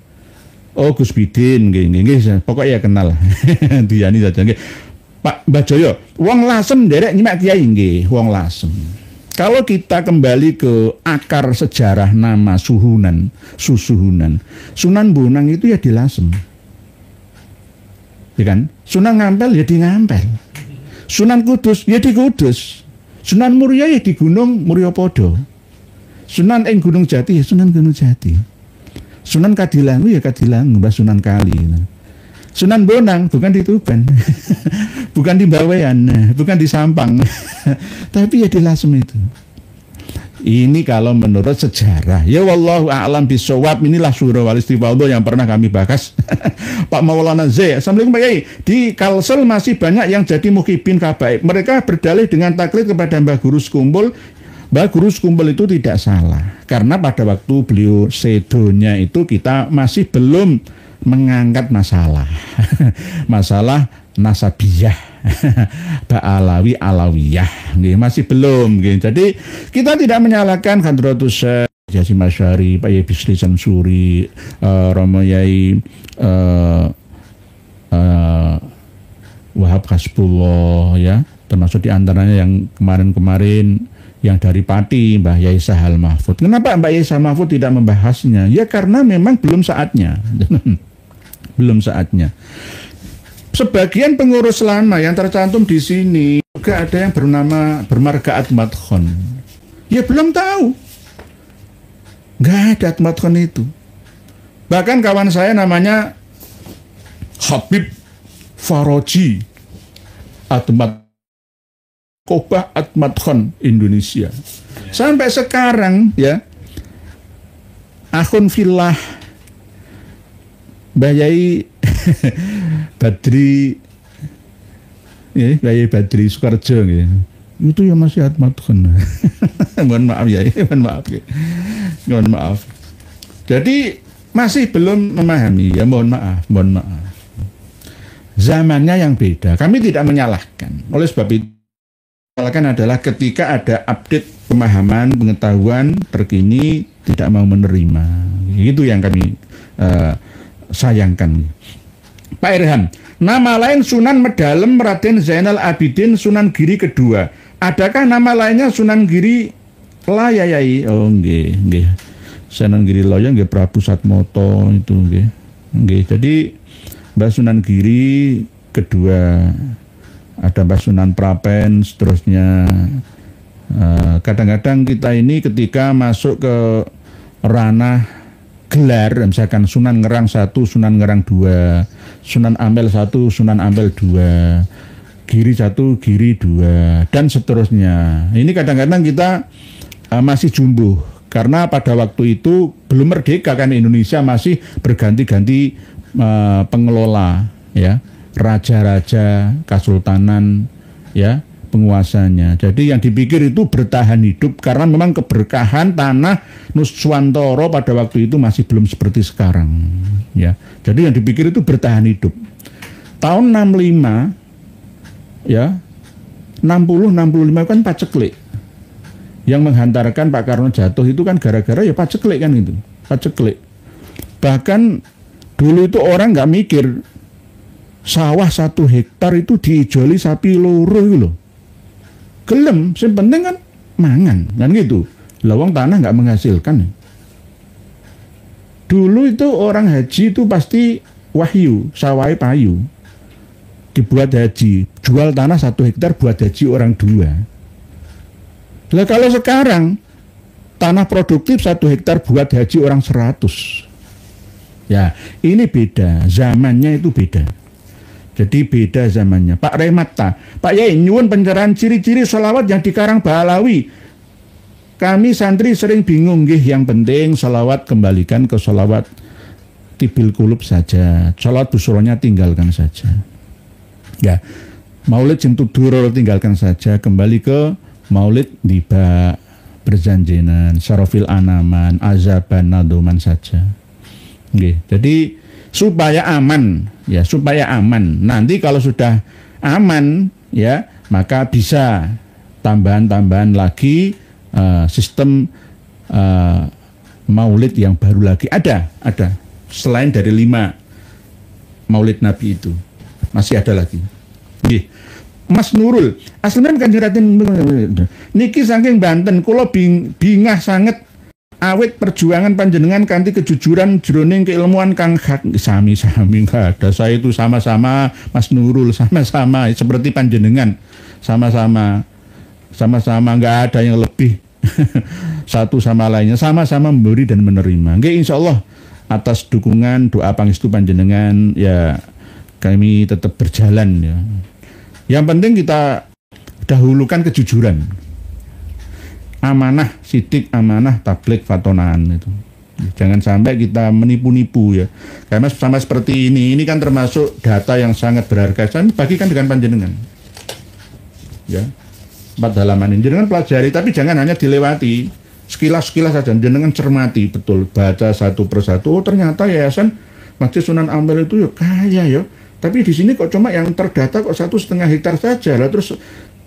Speaker 1: Oh Gus Bidin, nggih. Pokoknya kenal. Diani saja, nggih. Pak Mbah Joyo, wong Lasem derek nyimak Kiai nggih, wong Lasem. Kalau kita kembali ke akar sejarah nama Susuhunan, Sunan Bonang itu ya di Lasem. Ya kan? Sunan Ngampel ya di Ngampel. Sunan Kudus ya di Kudus. Sunan Muria ya di Gunung Muryopodo. Sunan ing Gunung Jati ya Sunan Gunung Jati. Sunan Kadilangu ya Kadilangu, Mbah Sunan Kali. Sunan Bonang bukan di Tuban. Bukan di Bawean, bukan di Sampang. Tapi ya di Lasem itu. Ini kalau menurut sejarah. Ya wallahu a'lam bishawab. Inilah surah wal istifadhah yang pernah kami bahas. Pak Maulana Z. Assalamualaikum Pak Kiai. Di Kalsel masih banyak yang jadi muhibin kabaib. Mereka berdalih dengan taklid kepada Mbah Guru Sekumpul. Mbah Guru Sekumpul itu tidak salah. Karena pada waktu beliau sedonya itu kita masih belum mengangkat masalah. Masalah nasabiyah. Ba'alawi alawiyah masih belum gitu. Jadi kita tidak menyalahkan Hadratus Syekh Hasyim Asy'ari, Pak Yai Bisri Samsuri, Romo Yai Wahab Hasbullah ya, termasuk diantaranya yang kemarin-kemarin yang dari Pati, Mbah Yai Sahal Mahfud. Kenapa Mbah Yai Sahal Mahfud tidak membahasnya? Ya karena memang belum saatnya. Belum saatnya. Sebagian pengurus lama yang tercantum di sini juga ada yang bermarga Atmat Khon. Ya belum tahu. Nggak ada Atmat Khon itu. Bahkan kawan saya namanya Habib Faroji Atmat Kobah Atmat Khon Indonesia. Sampai sekarang ya akun Fillah Mbah Yai Badri ya, Yai Badri Sukarjo ya. Itu ya masih Atmat Khon. Mohon maaf ya, mohon maaf. Jadi masih belum memahami ya, mohon maaf. Zamannya yang beda. Kami tidak menyalahkan. Oleh sebab itu menyalahkan adalah ketika ada update pemahaman, pengetahuan terkini tidak mau menerima. Itu yang kami sayangkan. Pak Irham, nama lain Sunan Medalem Raden Zainal Abidin Sunan Giri kedua. Adakah nama lainnya Sunan Giri Layayai? Oh nggih. Sunan Giri Laya nggih Prabu Satmoto itu nggih. Jadi Mbah Sunan Giri kedua, ada Mbah Sunan Prapen, seterusnya. Kadang-kadang kita ini ketika masuk ke ranah gelar, misalkan Sunan Ngerang 1, Sunan Ngerang 2, Sunan Ampel 1, Sunan Ampel 2, Giri 1, Giri 2, dan seterusnya. Ini kadang-kadang kita masih jumbuh, karena pada waktu itu belum merdeka kan, Indonesia masih berganti-ganti pengelola ya. raja-raja, kesultanan, ya, penguasanya. Jadi yang dipikir itu bertahan hidup karena memang keberkahan tanah Nuswantara pada waktu itu masih belum seperti sekarang, ya. Jadi yang dipikir itu bertahan hidup. Tahun 65, ya, 60-65 kan paceklik. Yang menghantarkan Pak Karno jatuh itu kan gara-gara ya paceklik kan itu, paceklik. Bahkan dulu itu orang nggak mikir sawah 1 hektar itu diijoli sapi loro itu loh. Gelem, yang penting kan mangan, kan gitu. Lawang tanah nggak menghasilkan. Dulu itu orang haji itu pasti wahyu, sawai payu. Dibuat haji, jual tanah 1 hektar buat haji orang 2. Nah kalau sekarang tanah produktif 1 hektar buat haji orang 100. Ya, ini beda, zamannya itu beda. Jadi beda zamannya. Pak Remata, Pak Yai nyuwun pencerahan ciri-ciri sholawat yang dikarang Ba'alawi. Kami santri sering bingung, nggih, yang penting sholawat kembalikan ke sholawat tibil kulub saja. Sholawat busuronya tinggalkan saja. Ya, maulid jentuduro tinggalkan saja, kembali ke maulid diba, berjanjinan, syarofil anaman, azaban, nadoman saja. Oke, jadi supaya aman, ya, supaya aman. Nanti kalau sudah aman, ya, maka bisa tambahan-tambahan lagi sistem maulid yang baru lagi. Ada. Selain dari 5 maulid Nabi itu, masih ada lagi. Oke. Mas Nurul, aslinya kan jeratin niki saking Banten, kula bingah sanget awit perjuangan panjenengan kanthi kejujuran jroning keilmuan kang sami-sami nggak ada. Saya itu sama-sama Mas Nurul, sama-sama seperti panjenengan, sama-sama nggak ada yang lebih satu sama lainnya, sama-sama memberi dan menerima. Nggih, insyaallah atas dukungan doa pangestu panjenengan ya kami tetap berjalan ya. Yang penting kita dahulukan kejujuran, amanah sidik, amanah tabligh fatonaan itu. Jangan sampai kita menipu-nipu ya. Karena sama seperti ini kan termasuk data yang sangat berharga. Saya bagikan dengan panjenengan. Ya, 4 halaman ini jenengan pelajari, tapi jangan hanya dilewati. Sekilas-sekilas saja, jenengan cermati betul, baca satu persatu. Oh ternyata Yayasan Masjid Sunan Ampel itu ya kaya ya. Tapi di sini kok cuma yang terdata kok 1,5 hektar saja lah, terus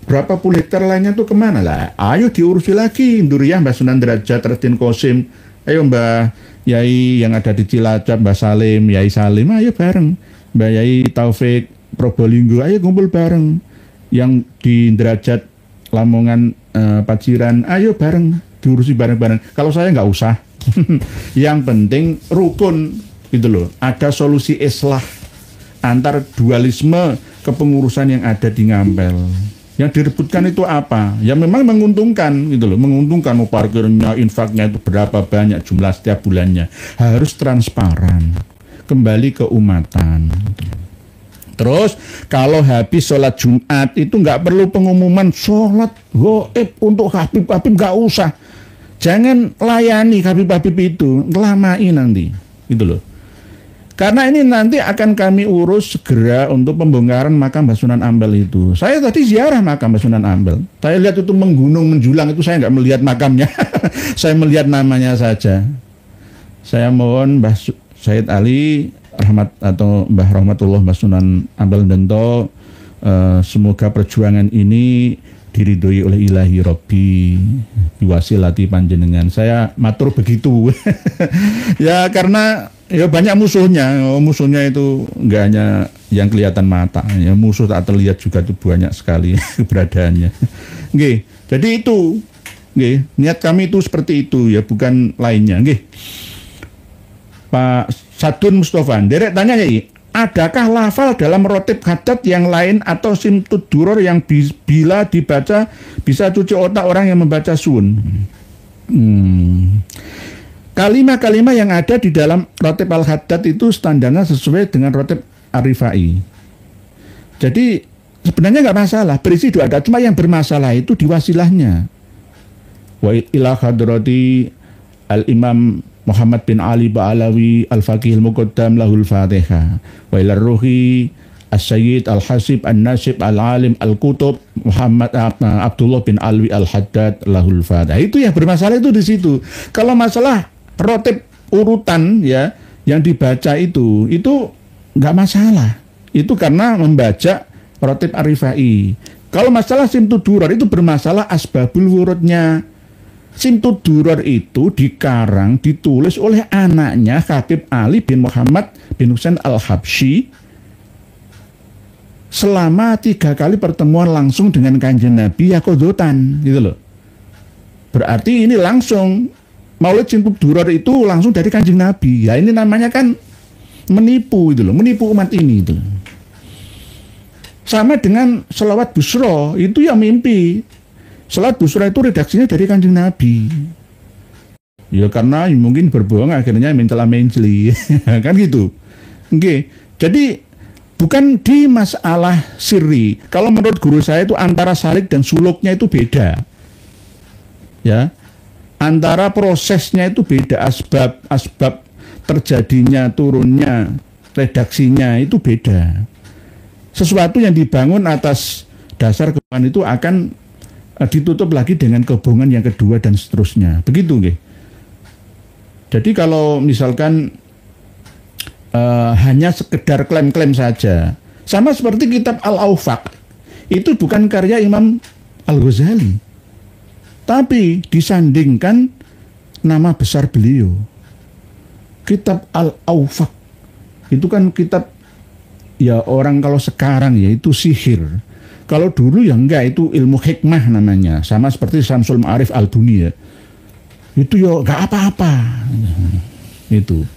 Speaker 1: berapa puluh hektar lainnya tuh kemana lah? Ayo diurusi lagi, Nduriyah Mbah Sunan Derajat, Raden Qasim, ayo Mbah Yai yang ada di Cilacap, Mbah Salim, Yai Salim, ayo bareng, Mbah Yai Taufik Probolinggo, ayo kumpul bareng, yang di Derajat Lamongan, Paciran, ayo bareng, diurusi bareng-bareng. Kalau saya nggak usah, yang penting rukun gitu loh, ada solusi islah antar dualisme kepengurusan yang ada di Ngampel. Yang direbutkan itu apa? Ya memang menguntungkan gitu loh, menguntungkan parkirnya, infaknya itu berapa banyak jumlah setiap bulannya. Harus transparan, kembali ke umatan. Terus kalau habis sholat Jumat itu nggak perlu pengumuman sholat goib untuk Habib-Habib, nggak usah. Jangan layani Habib-Habib itu, ngelamain nanti gitu loh. Karena ini nanti akan kami urus segera untuk pembongkaran makam Mbah Sunan Ampel itu. Saya tadi ziarah makam Mbah Sunan Ampel. Saya lihat itu menggunung menjulang, itu saya nggak melihat makamnya. Saya melihat namanya saja. Saya mohon Mbah Said Ali Rahmat atau Mbah Rahmatullah Mbah Sunan Ampel Dento, semoga perjuangan ini diridhoi oleh Ilahi Robbi biwasilati panjenengan. Saya matur begitu. Ya karena ya banyak musuhnya. Musuhnya itu nggak hanya yang kelihatan mata, ya musuh tak terlihat juga itu banyak sekali keberadaannya. Nggih, jadi itu nggih, niat kami itu seperti itu ya, bukan lainnya. Nggih. Pak Sadun Mustafa, derek tanya ya, adakah lafal dalam rotib hadat yang lain atau simtud duror yang bila dibaca bisa cuci otak orang yang membaca sun? Kalimat-kalimat yang ada di dalam rotib al-haddad itu standarnya sesuai dengan rotib ar-rifai. Jadi sebenarnya nggak masalah berisi doa, cuma yang bermasalah itu di wasilahnya. Wa ila hadrati al-imam Muhammad bin Ali Ba'alawi al-Faqih al-Muqaddam lahul Fatihah wa ila ruhi As-Sayyid Al-Hasib An-Nasib Al-Alim Al-Kutub Muhammad Abdullah bin Alwi Al-Haddad lahul fadah. Itu yang bermasalah itu di situ. Kalau masalah rotib urutan ya yang dibaca itu nggak masalah. Itu karena membaca rotib Ar-Rifai. Kalau masalah Simtud Duror itu bermasalah asbabul wurudnya. Simtud Duror itu dikarang, ditulis oleh anaknya Habib Ali bin Muhammad bin Husain Al-Habsyi selama 3 kali pertemuan langsung dengan Kanjeng Nabi Yakodotan gitu loh. Berarti ini langsung Maulid Simtud Duror itu langsung dari Kanjeng Nabi. Ya ini namanya kan menipu gitu loh, menipu umat ini itu. Sama dengan Shalawat Busro, itu yang mimpi. Shalawat Busro itu redaksinya dari Kanjeng Nabi. Ya karena mungkin berbohong akhirnya mencela-menceli. Kan gitu. Oke. Jadi bukan di masalah sirri. Kalau menurut guru saya itu antara salik dan suluknya itu beda. Ya. Antara prosesnya itu beda, asbab terjadinya, turunnya, redaksinya itu beda. Sesuatu yang dibangun atas dasar kebohongan itu akan ditutup lagi dengan kebohongan yang kedua dan seterusnya. Begitu nggih. Jadi kalau misalkan hanya sekedar klaim-klaim saja, sama seperti kitab Al-Awfaq, itu bukan karya Imam Al-Ghazali, tapi disandingkan nama besar beliau. Kitab Al-Awfaq itu kan kitab ya orang kalau sekarang ya itu sihir. Kalau dulu ya enggak, itu ilmu hikmah namanya. Sama seperti Syamsul Ma'arif Al-Buni ya. Itu ya enggak apa-apa. Itu.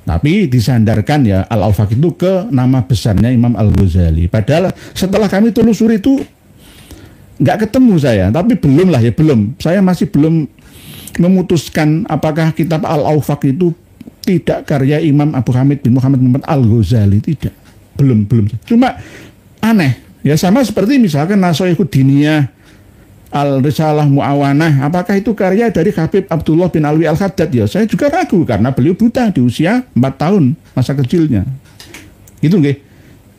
Speaker 1: Tapi disandarkan ya Al-Awfaq itu ke nama besarnya Imam Al-Ghazali. Padahal setelah kami telusuri itu enggak ketemu saya. Tapi belum lah ya, belum. Saya masih belum memutuskan apakah kitab Al-Awfaq itu tidak karya Imam Abu Hamid bin Muhammad Al-Ghazali. Tidak. Belum. Cuma aneh. Ya sama seperti misalkan Nasoihud Diniyah Al-Risalah Mu'awanah, apakah itu karya dari Habib Abdullah bin Alwi Al-Haddad? Ya saya juga ragu karena beliau buta di usia 4 tahun masa kecilnya. Gitu nggih.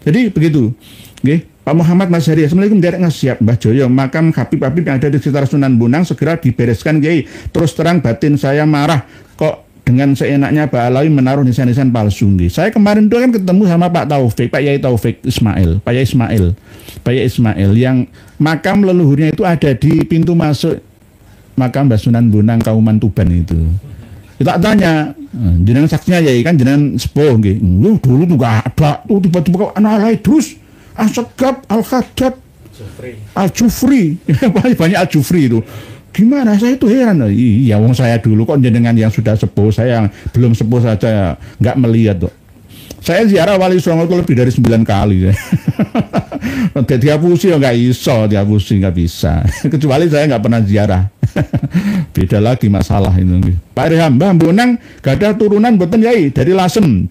Speaker 1: Jadi begitu. Nggih. Pak Muhammad Mazhari, Assalamualaikum derek ngasiap Mbah Joyo, makam Habib yang ada di sekitar Sunan Bonang segera dibereskan Kiai. Terus terang batin saya marah kok dengan seenaknya Pak Alawi menaruh nisan-nisan palsu. Saya kemarin itu kan ketemu sama Pak Taufik, Pak Yai Taufik Ismail, Pak Yai Ismail yang makam leluhurnya itu ada di pintu masuk makam Mbah Sunan Bonang Kauman Tuban itu. Kita tanya, jenengan saksinya ya kan jenengan sepuh nggih. Dulu tuh gak ada, tuh tiba-tiba kok anak lain terus Asegab Al-Haddad Al-Jufri banyak Al-Jufri itu. Gimana saya itu heran. Iya wong saya dulu kok jenengan yang sudah sepuh, saya yang belum sepuh saja nggak melihat tuh. Saya ziarah Wali Songo itu lebih dari 9 kali. Dihapusi ya nggak iso, dihapusi nggak bisa. Kecuali saya nggak pernah ziarah. Beda lagi masalah itu. Pak Irham, Mbah Bonang gak ada turunan boten yai dari Lasem.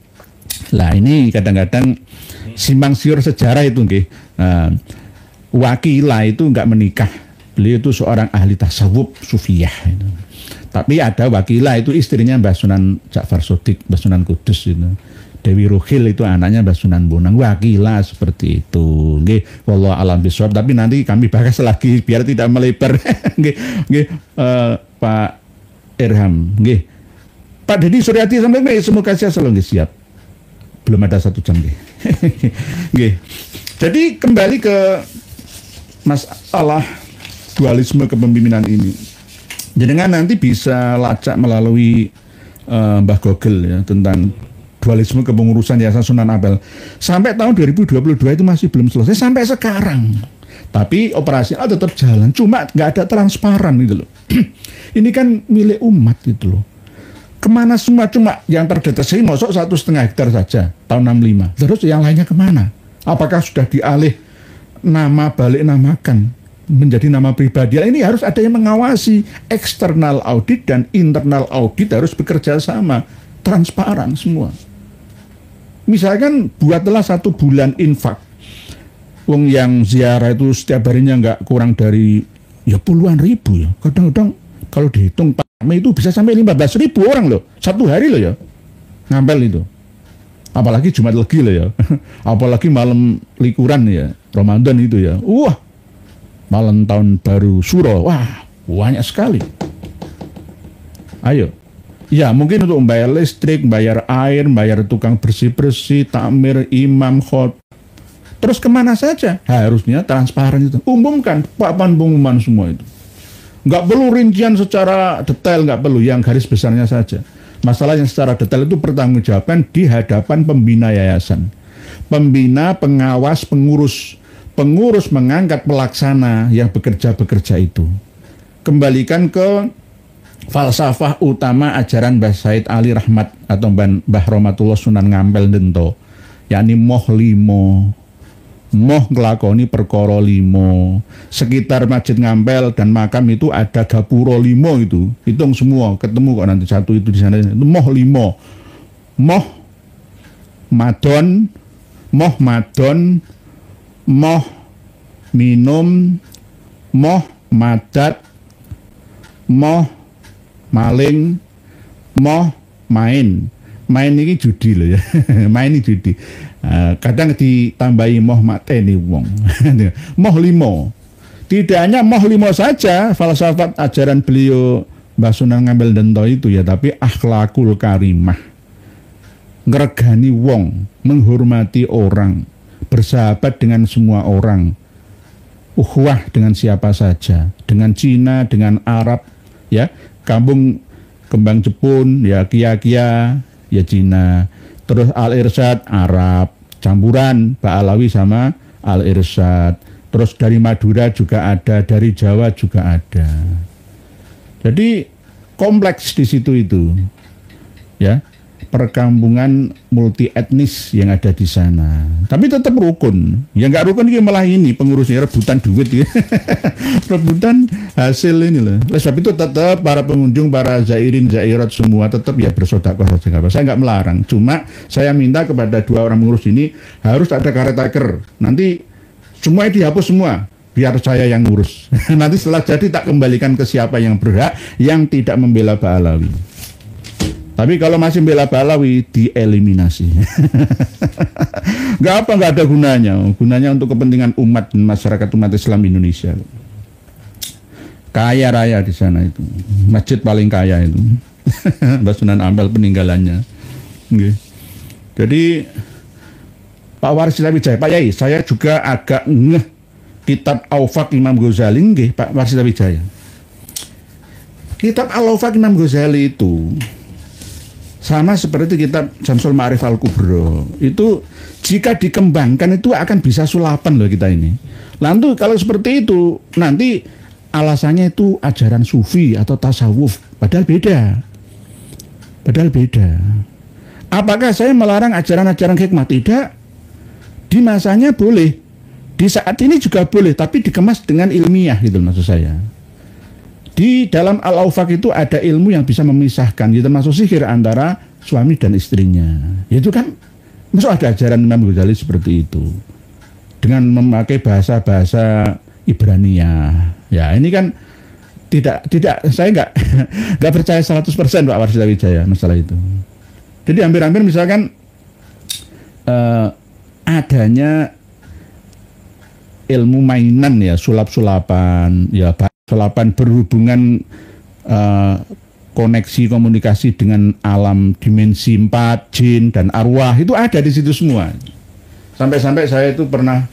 Speaker 1: Lah ini kadang-kadang simpang siur sejarah itu nggih. Wakila itu nggak menikah. Beliau itu seorang ahli tasawuf sufiyah itu. Tapi ada Wakila itu istrinya Mbah Sunan Ja'far Shodiq, Mbah Sunan Kudus itu. Dewi Ruhil itu anaknya Mbah Sunan Bonang. Wakila seperti itu. Nggih, wallahu alam bisawab. Tapi nanti kami bahas lagi biar tidak melebar. Nggih, Pak Irham. Nggih. Pak Dedi Suryati sampai semoga saya selalu siap. Belum ada 1 jam nggih. Nggih. Jadi kembali ke masalah dualisme kepemimpinan ini. Jenengan nanti bisa lacak melalui Mbah Google ya tentang dualisme kepengurusan Yayasan Sunan Ampel. Sampai tahun 2022 itu masih belum selesai sampai sekarang. Tapi operasional tetap jalan, cuma nggak ada transparan gitu loh. Ini kan milik umat gitu loh. Kemana semua, cuma yang terdeteksi masuk 1,5 hektar saja tahun 65. Terus yang lainnya kemana? Apakah sudah dialih nama balik namakan menjadi nama pribadi? Ini harus ada yang mengawasi. Eksternal audit dan internal audit harus bekerja sama, transparan semua. Misalkan buatlah 1 bulan infak. Wong yang ziarah itu setiap harinya nggak kurang dari ya puluhan ribu ya. Kadang-kadang kalau dihitung Pak itu bisa sampai 15.000 orang loh. 1 hari loh ya. Ngampel itu. Apalagi Jumat Legi lah ya. Apalagi malam likuran ya, Ramadan itu ya. Wah, malam tahun baru Suro. Wah, banyak sekali. Ayo. Ya, mungkin untuk membayar listrik, bayar air, bayar tukang bersih-bersih, takmir, imam, khotbah. Terus kemana saja? Harusnya transparan itu. Umumkan, papan pengumuman semua itu. Nggak perlu rincian secara detail, nggak perlu. Yang garis besarnya saja. Masalah yang secara detail itu pertanggungjawaban di hadapan pembina yayasan. Pembina, pengawas, pengurus. Pengurus mengangkat pelaksana yang bekerja-bekerja itu. Kembalikan ke falsafah utama ajaran Mbah Said Ali Rahmat atau Mbah Romatullah Sunan Ngampel Dento, yakni moh limo. Moh ngelakoni perkara limo. Sekitar Masjid Ngampel dan makam itu ada gapuro limo itu. Hitung semua, ketemu kok nanti satu itu di sana. Itu moh limo. Moh madon, moh minum, moh madat, moh maling, moh main. Main ini judi loh ya. Main ini judi. Kadang ditambahi moh mateni wong. Moh limo. Tidak hanya moh limo saja falsafat ajaran beliau Mbah Sunan Ngampel Dento itu ya, tapi akhlakul karimah. Ngregani wong, menghormati orang, bersahabat dengan semua orang. Ukhuwah dengan siapa saja, dengan Cina, dengan Arab, ya. Kampung Kembang Jepun, ya Kia-Kia, ya Cina. Terus Al-Irsyad Arab, campuran Ba'alawi sama Al-Irsyad. Terus dari Madura juga ada, dari Jawa juga ada. Jadi kompleks di situ itu, ya, perkampungan multi etnis yang ada di sana. Tapi tetap rukun. Ya nggak rukun ini malah ini pengurusnya rebutan duit, ya. Rebutan hasil ini loh. Oleh sebab itu tetap para pengunjung, para zairin, zairat semua tetap ya bersedekah saja. Saya nggak melarang. Cuma saya minta kepada dua orang pengurus ini harus ada caretaker. Nanti semuanya dihapus semua. Biar saya yang ngurus. Nanti setelah jadi tak kembalikan ke siapa yang berhak, yang tidak membela Ba'alawi. Tapi kalau masih membela Ba'alawi, dieliminasi. Nggak apa, nggak ada gunanya. Gunanya untuk kepentingan umat dan masyarakat umat Islam Indonesia. Kaya raya di sana itu. Masjid paling kaya itu. Mbah Sunan Ampel peninggalannya. Okay. Jadi Pak Warsila Wijaya, Pak Yai, saya juga agak ngeh kitab Al-Awfaq Imam Ghazali, nggih, Pak Warsila Wijaya. Kitab Al-Awfaq Imam Ghazali itu sama seperti kitab Syamsul Ma'arif Al-Kubra. Itu jika dikembangkan itu akan bisa sulapan loh kita ini. Lalu kalau seperti itu nanti alasannya itu ajaran sufi atau tasawuf, padahal beda. Padahal beda. Apakah saya melarang ajaran-ajaran hikmah? Tidak. Di masanya boleh. Di saat ini juga boleh, tapi dikemas dengan ilmiah gitu maksud saya. Di dalam Al-Awfaq itu ada ilmu yang bisa memisahkan, gitu, termasuk sihir antara suami dan istrinya. Itu kan, maksud ada ajaran Imam Ghazali seperti itu. Dengan memakai bahasa-bahasa Ibraniyah. Ya, ini kan tidak saya nggak percaya 100% Pak Warsila Wijaya masalah itu. Jadi hampir-hampir misalkan adanya ilmu mainan ya, sulap-sulapan, ya sulapan berhubungan koneksi komunikasi dengan alam dimensi 4, jin dan arwah itu ada di situ semua. Sampai-sampai saya itu pernah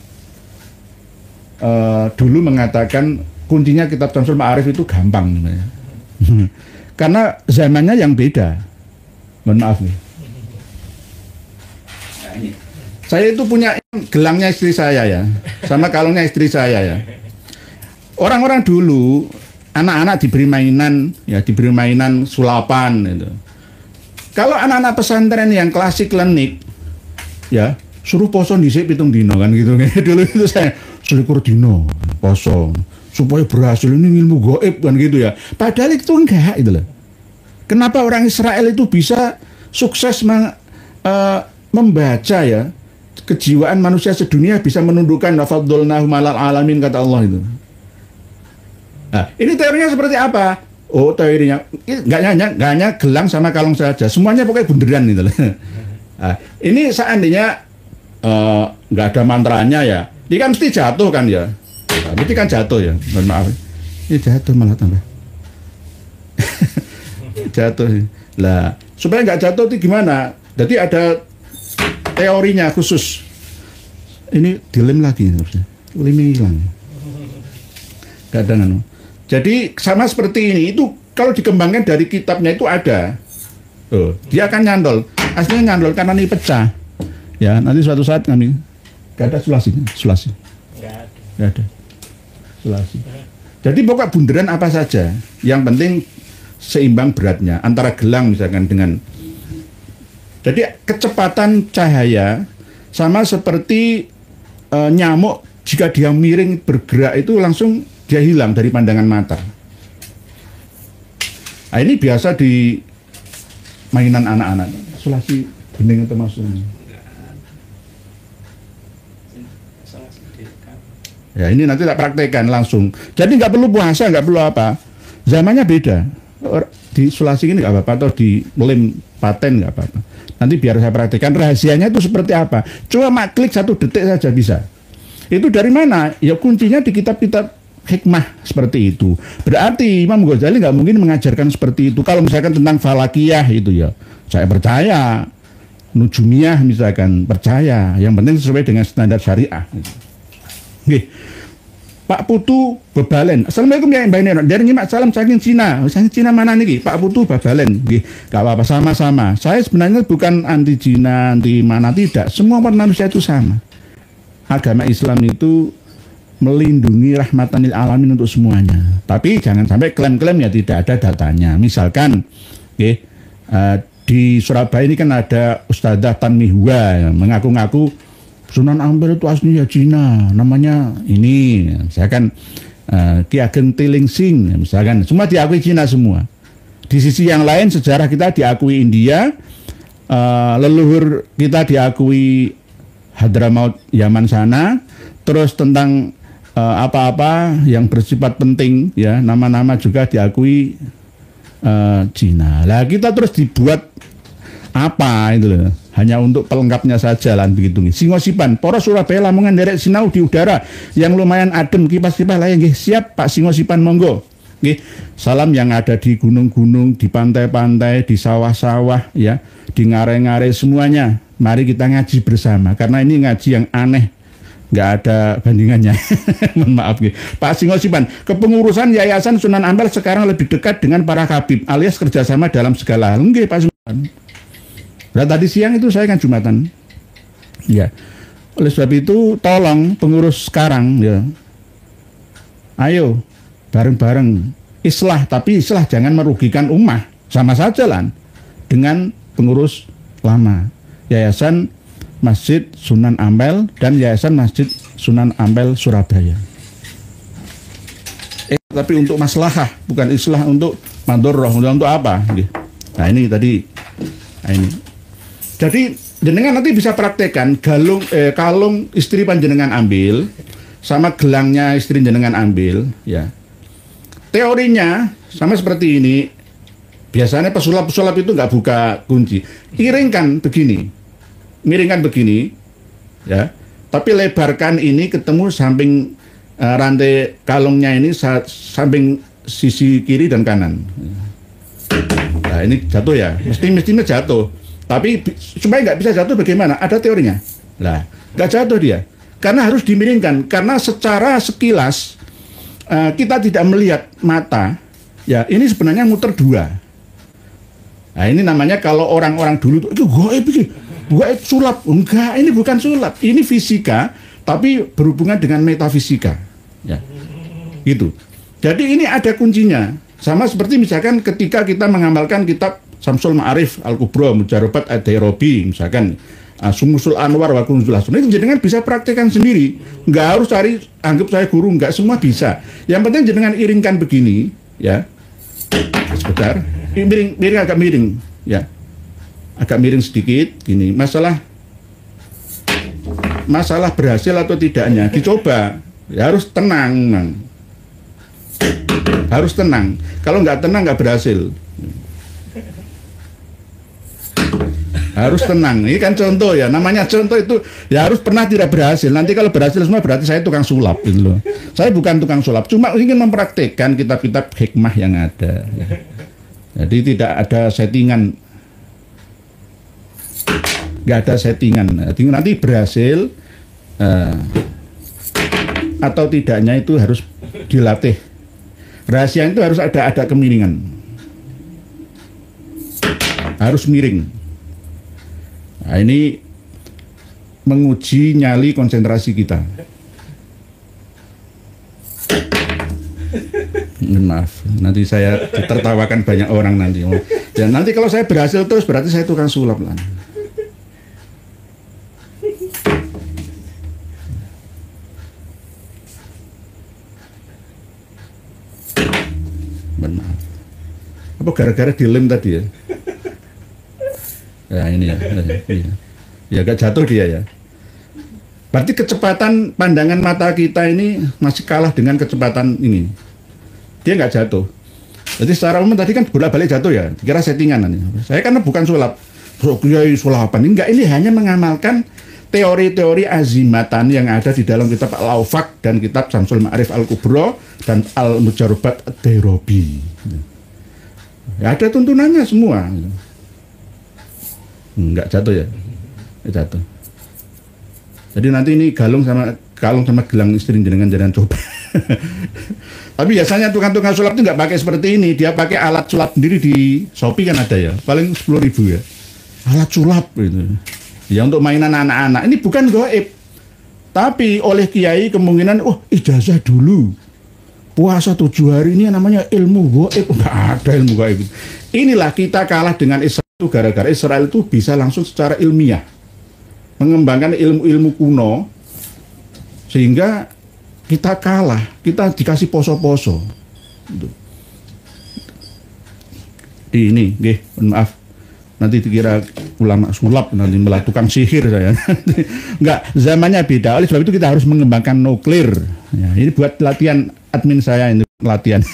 Speaker 1: dulu mengatakan kuncinya kitab Syamsul Ma'arif itu gampang sebenarnya. Karena zamannya yang beda. Mohon maaf nih. Nah, ini. Saya itu punya gelangnya istri saya ya, sama kalungnya istri saya ya. Orang-orang dulu, anak-anak diberi mainan, ya diberi mainan sulapan gitu. Kalau anak-anak pesantren yang klasik lenik, ya suruh poso dhisik 7 dino kan gitu. Dulu itu saya selikur dino poso supaya berhasil, ini ilmu gaib kan gitu ya. Padahal itu enggak itu loh. Kenapa orang Israel itu bisa sukses membaca ya? Kejiwaan manusia sedunia bisa menundukkan lafadzulnahu malal alamin kata Allah itu. Nah, ini teorinya seperti apa? Oh, teorinya nggak hanya gelang sama kalung saja, semuanya pokoknya bunderan itu. Nah, ini seandainya nggak ada mantranya ya, ini kan mesti jatuh kan ya, nah, mesti kan jatuh ya, mohon maaf, ini jatuh malah tambah jatuh lah, supaya nggak jatuh itu gimana? Jadi ada teorinya khusus, ini dilem lagi, lemnya hilang, kadang jadi sama seperti ini, itu kalau dikembangkan dari kitabnya itu ada, dia akan nyandol, aslinya nyandol karena ini pecah. Ya, nanti suatu saat kami gak ada sulasi. Gak ada sulasi. Jadi pokok bunderan apa saja, yang penting seimbang beratnya antara gelang misalkan dengan. Jadi kecepatan cahaya sama seperti nyamuk, jika dia miring bergerak itu langsung dia hilang dari pandangan mata. Nah, ini biasa di mainan anak-anak. Sulasi bening atau maksudnya. Ya, ini nanti tak praktekkan langsung. Jadi nggak perlu puasa, nggak perlu apa. Zamannya beda. Di sulasi ini nggak apa-apa, atau di lem paten nggak apa-apa. Nanti biar saya praktekkan rahasianya itu seperti apa. Cuma klik 1 detik saja bisa. Itu dari mana? Ya kuncinya di kitab-kitab hikmah seperti itu. Berarti Imam Ghazali nggak mungkin mengajarkan seperti itu. Kalau misalkan tentang falakiyah itu ya, saya percaya. Nujumiyah misalkan percaya. Yang penting sesuai dengan standar syariah. Nggih. Pak Putu Bebalen. Assalamualaikum ya Mbak Neno. Dari nyimak salam saking Cina. Saking Cina mana nih? Pak Putu Bebalen. Nggih. Gak apa-apa, sama-sama. Saya sebenarnya bukan anti Cina, anti mana, tidak. Semua manusia itu sama. Agama Islam itu melindungi rahmatan lil alamin untuk semuanya. Tapi jangan sampai klaim-klaim ya tidak ada datanya. Misalkan nggih, di Surabaya ini kan ada Ustadzah Tanmihwa yang mengaku-ngaku Sunan Ampel itu aslinya Cina, namanya ini, misalkan Ki Ageng Tilingsing, misalkan, semua diakui Cina semua. Di sisi yang lain sejarah kita diakui India, leluhur kita diakui Hadramaut Yaman sana, terus tentang apa-apa yang bersifat penting, ya nama-nama juga diakui Cina. Lah kita terus dibuat apa itu loh. Hanya untuk pelengkapnya saja lah begitu nih. Singosipan, Poros Surabaya Lamongan derek sinau di udara yang lumayan adem, kipas-kipas layan nggih. Siap Pak Singosipan, monggo. Nggih. Salam yang ada di gunung-gunung, di pantai-pantai, di sawah-sawah ya, di ngare-ngare semuanya. Mari kita ngaji bersama karena ini ngaji yang aneh. Nggak ada bandingannya. Mohon maaf nggih. Pak Singosipan, kepengurusan Yayasan Sunan Ampel sekarang lebih dekat dengan para habib alias kerjasama dalam segala hal. Nggih Pak Singosipan. Nah, tadi siang itu saya kan Jumatan, ya. Oleh sebab itu, tolong pengurus sekarang, ya, ayo bareng-bareng islah, tapi islah jangan merugikan ummah, sama saja lah dengan pengurus lama, Yayasan Masjid Sunan Ampel dan Yayasan Masjid Sunan Ampel Surabaya. Tapi untuk maslahah, bukan islah untuk madorroh, untuk apa? Nah ini tadi, nah ini. Jadi jenengan nanti bisa praktekkan kalung istri panjenengan ambil sama gelangnya istri jenengan ambil ya. Teorinya sama seperti ini. Biasanya pesulap-pesulap itu nggak buka kunci. Miringkan begini ya. Tapi lebarkan ini ketemu samping rantai kalungnya ini samping sisi kiri dan kanan. Nah ini jatuh ya. Mestinya jatuh. Tapi supaya nggak bisa jatuh bagaimana? Ada teorinya. Lah, nggak jatuh dia. Karena harus dimiringkan. Karena secara sekilas kita tidak melihat mata. Ya, ini sebenarnya muter dua. Nah, ini namanya kalau orang-orang dulu itu gaib sulap. Enggak, ini bukan sulap. Ini fisika, tapi berhubungan dengan metafisika. Ya, gitu. Jadi ini ada kuncinya. Sama seperti misalkan ketika kita mengamalkan kitab Samsul Ma'arif Al-Kubra Mujarobat Ad-Dairobi misalkan Sumusul Anwar wa Kunzul Hasan, itu jenengan bisa praktekkan sendiri, nggak harus cari anggap saya guru, nggak, semua bisa. Yang penting jenengan iringkan begini ya, sebentar, miring agak miring ya, agak miring sedikit gini. Masalah berhasil atau tidaknya dicoba ya, harus tenang, harus tenang. Kalau nggak tenang nggak berhasil. Harus tenang. Ini kan contoh ya. Namanya contoh itu ya harus pernah tidak berhasil. Nanti kalau berhasil semua berarti saya tukang sulap gitu loh. Saya bukan tukang sulap, cuma ingin mempraktekkan kitab-kitab hikmah yang ada. Ya. Jadi tidak ada settingan. Nggak ada settingan. Nanti berhasil atau tidaknya itu harus dilatih. Rahasia itu harus ada kemiringan. Harus miring. Nah, ini menguji nyali konsentrasi kita. Maaf, nanti saya ditertawakan banyak orang nanti. Dan nanti kalau saya berhasil terus berarti saya tukang sulap lah. Benar. Apa gara-gara dilem tadi ya? Ya ini ya, ya agak jatuh dia ya. Berarti kecepatan pandangan mata kita ini masih kalah dengan kecepatan ini. Dia nggak jatuh. Jadi secara umum tadi kan bolak-balik jatuh ya. Kira settingan nanti. Saya karena bukan sulap, sulapan enggak. Ini hanya mengamalkan teori-teori azimatan yang ada di dalam kitab Al-Awfaq dan kitab Syamsul Ma'arif Al-Kubro dan Al-Mujarrabat Ad-Dairobi. Ya, ada tuntunannya semua. Enggak jatuh ya, jatuh. Jadi nanti ini kalung sama gelang istri jenengan jangan coba. Tapi biasanya tukang-tukang sulap itu nggak pakai seperti ini. Dia pakai alat sulap sendiri di Shopee kan ada ya, paling 10.000 ya. Alat sulap itu. Ya untuk mainan anak-anak. Ini bukan gaib. Tapi oleh kiai kemungkinan, ijazah dulu. Puasa 7 hari ini namanya ilmu gaib. Nggak ada ilmu gaib. Inilah kita kalah dengan Israel. Itu gara-gara Israel itu bisa langsung secara ilmiah mengembangkan ilmu-ilmu kuno sehingga kita kalah, kita dikasih poso-poso. Ini, maaf, nanti dikira ulama sulap, nanti malah tukang sihir saya. Enggak, zamannya beda. Oleh sebab itu kita harus mengembangkan nuklir. Ya, ini buat latihan admin saya ini latihan.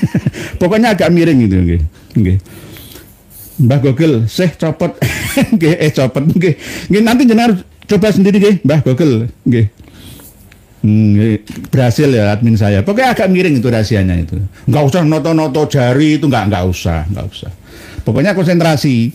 Speaker 1: Pokoknya agak miring itu, nggih. Mbah Google, copot, copot, nanti jenengan coba sendiri, Mbah Google, berhasil ya admin saya. Pokoknya agak miring itu rahasianya itu. Nggak usah noto-noto jari itu nggak usah. Pokoknya konsentrasi.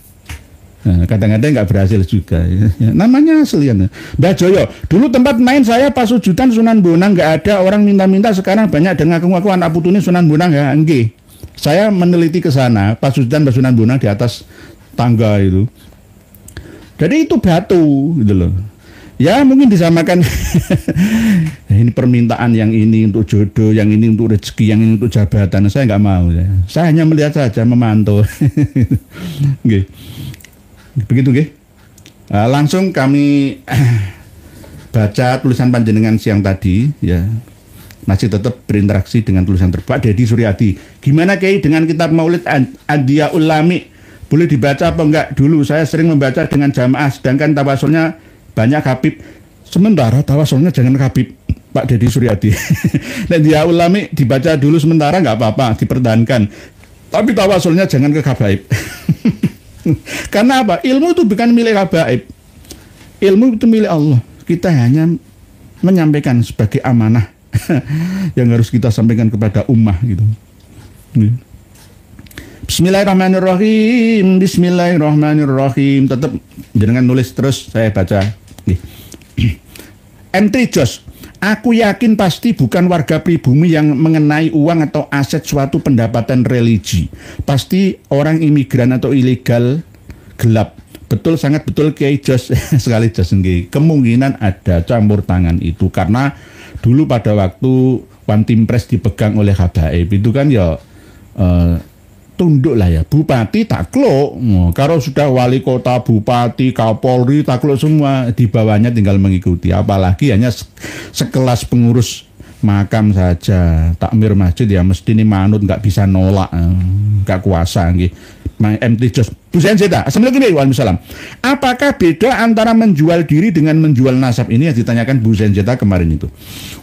Speaker 1: Nah, kadang-kadang nggak berhasil juga. Ya, namanya aslian. Mbah Joyo, dulu tempat main saya pas sujudan Sunan Bonang nggak ada orang minta-minta. Sekarang banyak dengan ngaku-ngaku anak putune Sunan Bonang ya, nggih. Saya meneliti ke sana, pas sujudan Sunan Bonang di atas tangga itu. Jadi itu batu, gitu loh. Ya mungkin disamakan. Ini permintaan yang ini untuk jodoh, yang ini untuk rezeki, yang ini untuk jabatan. Saya nggak mau. Ya. Saya hanya melihat saja, memantau. Okay. Begitu, okay? Langsung kami baca tulisan panjenengan siang tadi, ya. Masih tetap berinteraksi dengan tulisan terbuka Dedi Suryadi. Gimana Kiai dengan kitab Maulid Adiyaul Lami? Boleh dibaca apa enggak? Dulu saya sering membaca dengan jamaah, sedangkan tawasulnya banyak Habib. Sementara tawasulnya jangan Habib, Pak Dedi Suryadi. Dan Adiyaul Lami dibaca dulu sementara enggak apa-apa, dipertahankan. Tapi tawasulnya jangan ke Habaib. Karena apa? Ilmu itu bukan milik Habaib. Ilmu itu milik Allah. Kita hanya menyampaikan sebagai amanah yang harus kita sampaikan kepada ummah gitu. Bismillahirrahmanirrahim. Tetap jangan nulis terus, saya baca. MT Jos, aku yakin pasti bukan warga pribumi yang mengenai uang atau aset suatu pendapatan religi. Pasti orang imigran atau ilegal gelap. Betul, sangat betul Kiai Jos. Sekali Jos, kemungkinan ada campur tangan itu karena dulu pada waktu One Team Press dipegang oleh Habaib itu kan ya tunduk lah ya, bupati takluk, kalau sudah wali kota, bupati, kapolri takluk semua, di bawahnya tinggal mengikuti, apalagi hanya sekelas pengurus makam saja, takmir masjid ya mesti ini manut, nggak bisa nolak, nggak kuasa gitu. MT Jos, Bu Zenzeta, Assalamualaikum. Apakah beda antara menjual diri dengan menjual nasab? Ini yang ditanyakan Bu Zenzeta kemarin itu.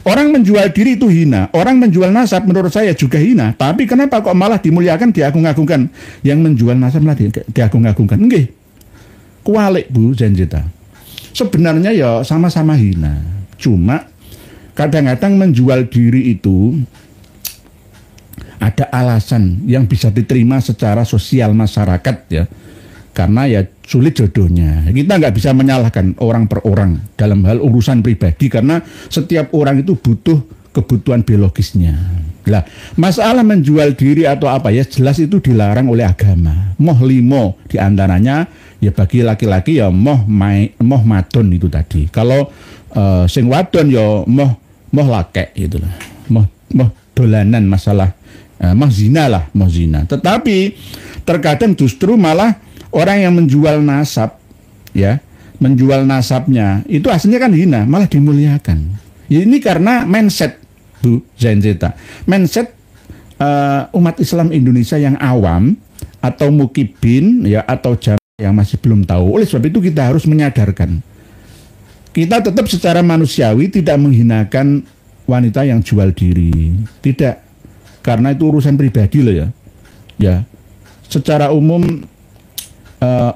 Speaker 1: Orang menjual diri itu hina, orang menjual nasab menurut saya juga hina. Tapi kenapa kok malah dimuliakan, diagung-agungkan? Yang menjual nasab malah diagung-agungkan. Enggak. kualik Bu Zenjita. Sebenarnya ya sama-sama hina. Cuma kadang-kadang menjual diri itu ada alasan yang bisa diterima secara sosial masyarakat ya. Karena ya sulit jodohnya. Kita nggak bisa menyalahkan orang per orang dalam hal urusan pribadi karena setiap orang itu butuh kebutuhan biologisnya. Lah, masalah menjual diri atau apa ya jelas itu dilarang oleh agama. Moh limo diantaranya ya bagi laki-laki ya moh madon itu tadi. Kalau sing wadon ya moh lakek gitu lah. Moh dolanan masalah moh zina. Tetapi terkadang justru malah orang yang menjual nasab, ya, menjual nasabnya, itu aslinya kan hina, malah dimuliakan. Ya, ini karena mindset, Bu Zainzeta. Mindset umat Islam Indonesia yang awam, atau mukibin, ya, atau jamaah yang masih belum tahu. Oleh sebab itu kita harus menyadarkan. Kita tetap secara manusiawi tidak menghinakan wanita yang jual diri. Tidak. Karena itu urusan pribadi loh ya. Ya, secara umum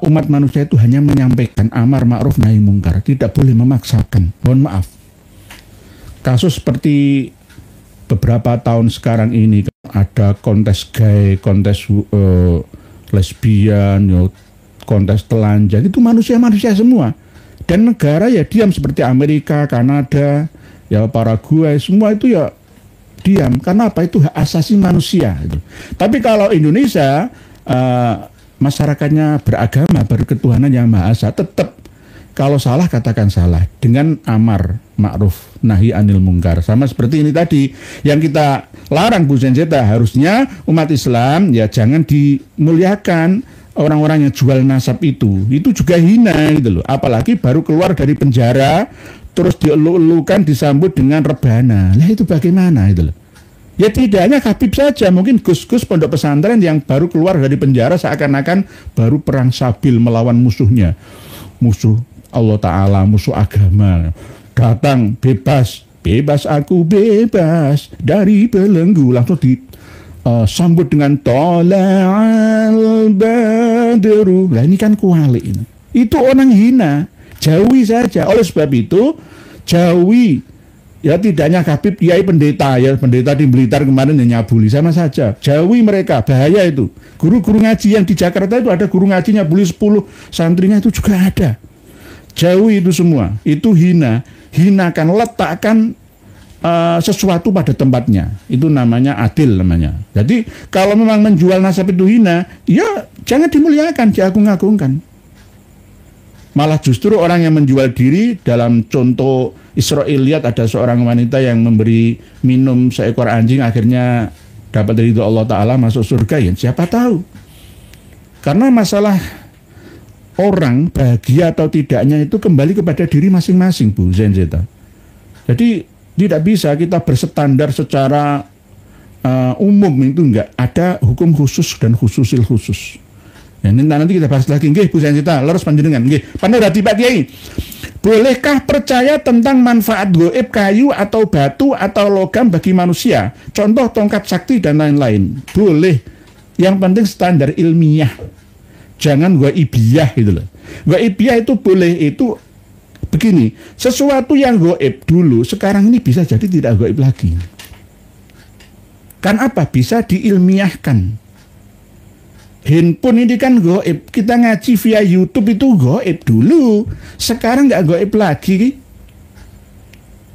Speaker 1: umat manusia itu hanya menyampaikan amar ma'ruf nahi mungkar, tidak boleh memaksakan. Mohon maaf. Kasus seperti beberapa tahun sekarang ini ada kontes gay, kontes lesbian, kontes telanjang, itu manusia-manusia semua. Dan negara ya diam seperti Amerika, Kanada, ya Paraguay, semua itu ya diam. Karena apa? Itu hak asasi manusia. Gitu. Tapi kalau Indonesia masyarakatnya beragama, berketuhanan yang Maha Esa, tetap kalau salah katakan salah dengan amar ma'ruf nahi anil mungkar. Sama seperti ini tadi yang kita larang Bu Zenjeta, harusnya umat Islam ya jangan dimuliakan orang-orang yang jual nasab itu juga hina gitu loh. Apalagi baru keluar dari penjara terus dielu-elukan disambut dengan rebana. Lah itu bagaimana itu loh. Ya tidak hanya Habib saja, mungkin gus-gus pondok pesantren yang baru keluar dari penjara seakan-akan baru perang sabil melawan musuhnya. Musuh Allah Ta'ala, musuh agama. Datang bebas aku bebas dari belenggu. Langsung disambut dengan tola'al badru. Lah ini kan kuali. Itu orang hina, jauhi saja. Oleh sebab itu, jauhi. Ya tidak hanya Habib, kiai pendeta, ya pendeta di Blitar kemarin yang nyabuli, sama saja. Jauhi mereka, bahaya itu. Guru-guru ngaji yang di Jakarta itu ada guru ngaji nyabuli 10 santrinya itu juga ada. Jauhi itu semua, itu hina. Hinakan, letakkan sesuatu pada tempatnya. Itu namanya adil namanya. Jadi kalau memang menjual nasab itu hina, ya jangan dimuliakan, diagung-agungkan. Malah justru orang yang menjual diri, dalam contoh Israiliyat ada seorang wanita yang memberi minum seekor anjing akhirnya dapat ridho Allah Ta'ala masuk surga, ya siapa tahu. Karena masalah orang bahagia atau tidaknya itu kembali kepada diri masing-masing Bu Zenjeta. Jadi tidak bisa kita berstandar secara umum, itu enggak. Ada hukum khusus dan khususil khusus. Ya, nanti kita bahas lagi, nggih Bu Zenjeta, leres panjenengan, nggih. Panurati Pak Kiai. Bolehkah percaya tentang manfaat gaib kayu atau batu atau logam bagi manusia? Contoh tongkat sakti dan lain-lain. Boleh. Yang penting standar ilmiah. Jangan gaibiyah gitu loh. Gaibiyah itu boleh, itu begini. Sesuatu yang gaib dulu sekarang ini bisa jadi tidak gaib lagi. Kan apa? Bisa diilmiahkan. Handphone ini kan gaib. Kita ngaji via YouTube itu gaib dulu. Sekarang nggak gaib lagi.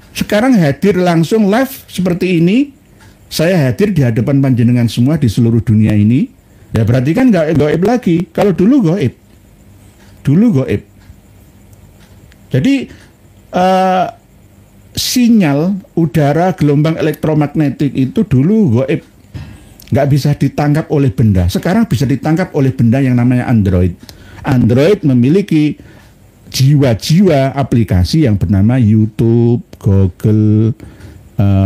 Speaker 1: Sekarang hadir langsung live seperti ini. Saya hadir di hadapan panjenengan semua di seluruh dunia ini. Ya berarti kan nggak gaib lagi. Kalau dulu gaib. Dulu gaib. Jadi sinyal udara gelombang elektromagnetik itu dulu gaib. Nggak bisa ditangkap oleh benda. Sekarang bisa ditangkap oleh benda yang namanya Android. Android memiliki jiwa-jiwa aplikasi yang bernama YouTube, Google,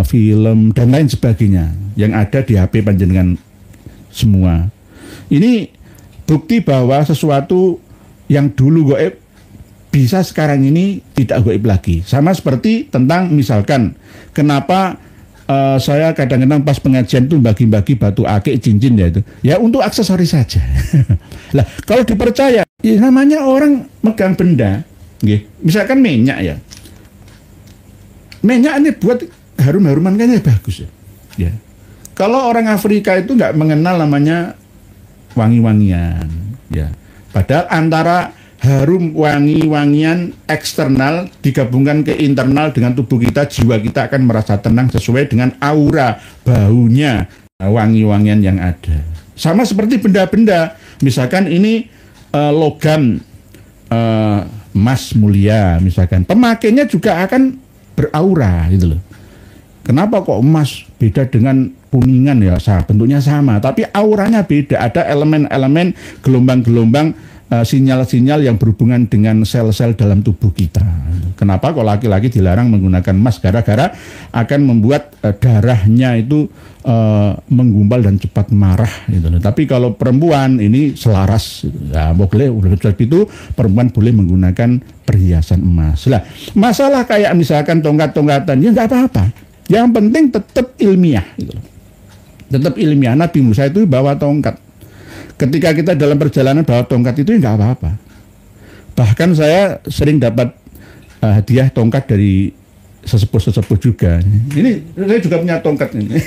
Speaker 1: film, dan lain sebagainya yang ada di HP panjenengan semua. Ini bukti bahwa sesuatu yang dulu gaib bisa sekarang ini tidak gaib lagi. Sama seperti tentang misalkan kenapa saya kadang-kadang pas pengajian itu bagi-bagi batu akik, cincin ya itu. Ya untuk aksesoris saja. Lah kalau dipercaya Ya, namanya orang megang benda, nggih. Misalkan minyak ya. Minyak ini buat harum-haruman kayaknya bagus ya. Ya. Kalau orang Afrika itu nggak mengenal namanya wangi-wangian, ya. Padahal antara harum wangi-wangian eksternal digabungkan ke internal dengan tubuh kita, jiwa kita akan merasa tenang sesuai dengan aura baunya wangi-wangian yang ada. Sama seperti benda-benda, misalkan ini logam emas mulia, misalkan pemakainya juga akan beraura gitu loh. Kenapa kok emas beda dengan kuningan ya? Bentuknya sama, tapi auranya beda. Ada elemen-elemen, gelombang-gelombang, sinyal-sinyal yang berhubungan dengan sel-sel dalam tubuh kita. Kenapa kok laki-laki dilarang menggunakan emas? Gara-gara akan membuat darahnya itu menggumpal dan cepat marah gitu. Tapi kalau perempuan ini selaras, ya boleh. Udah itu perempuan boleh menggunakan perhiasan emas. Lah, masalah kayak misalkan tongkat-tongkatan ya nggak apa-apa. Yang penting tetap ilmiah gitu. Tetap ilmiah. Nabi Musa itu bawa tongkat. Ketika kita dalam perjalanan bawa tongkat itu nggak apa-apa. Bahkan saya sering dapat hadiah tongkat dari sesepuh-sesepuh juga. Ini saya juga punya tongkat ini.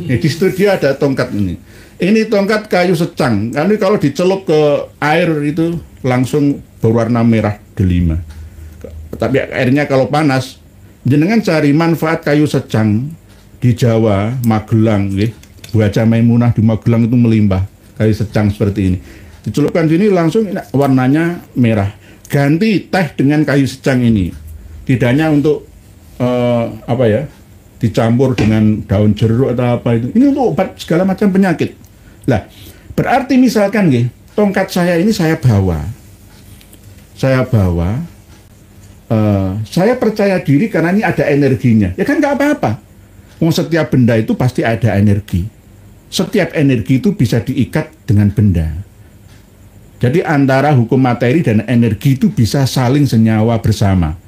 Speaker 1: Di studio ada tongkat ini. Ini tongkat kayu secang. Karena kalau dicelup ke air itu langsung berwarna merah delima. Tapi airnya kalau panas, jenengan cari manfaat kayu secang di Jawa, Magelang, Bu Haja Maimunah di Magelang itu melimpah kayu secang seperti ini. Dicelupkan sini langsung warnanya merah. Ganti teh dengan kayu secang ini. Tidak hanya untuk dicampur dengan daun jeruk atau apa itu. Ini untuk obat segala macam penyakit. Lah, berarti misalkan tongkat saya ini saya bawa. Saya percaya diri karena ini ada energinya. Ya kan nggak apa-apa. Setiap benda itu pasti ada energi. Setiap energi itu bisa diikat dengan benda. Jadi antara hukum materi dan energi itu bisa saling senyawa bersama.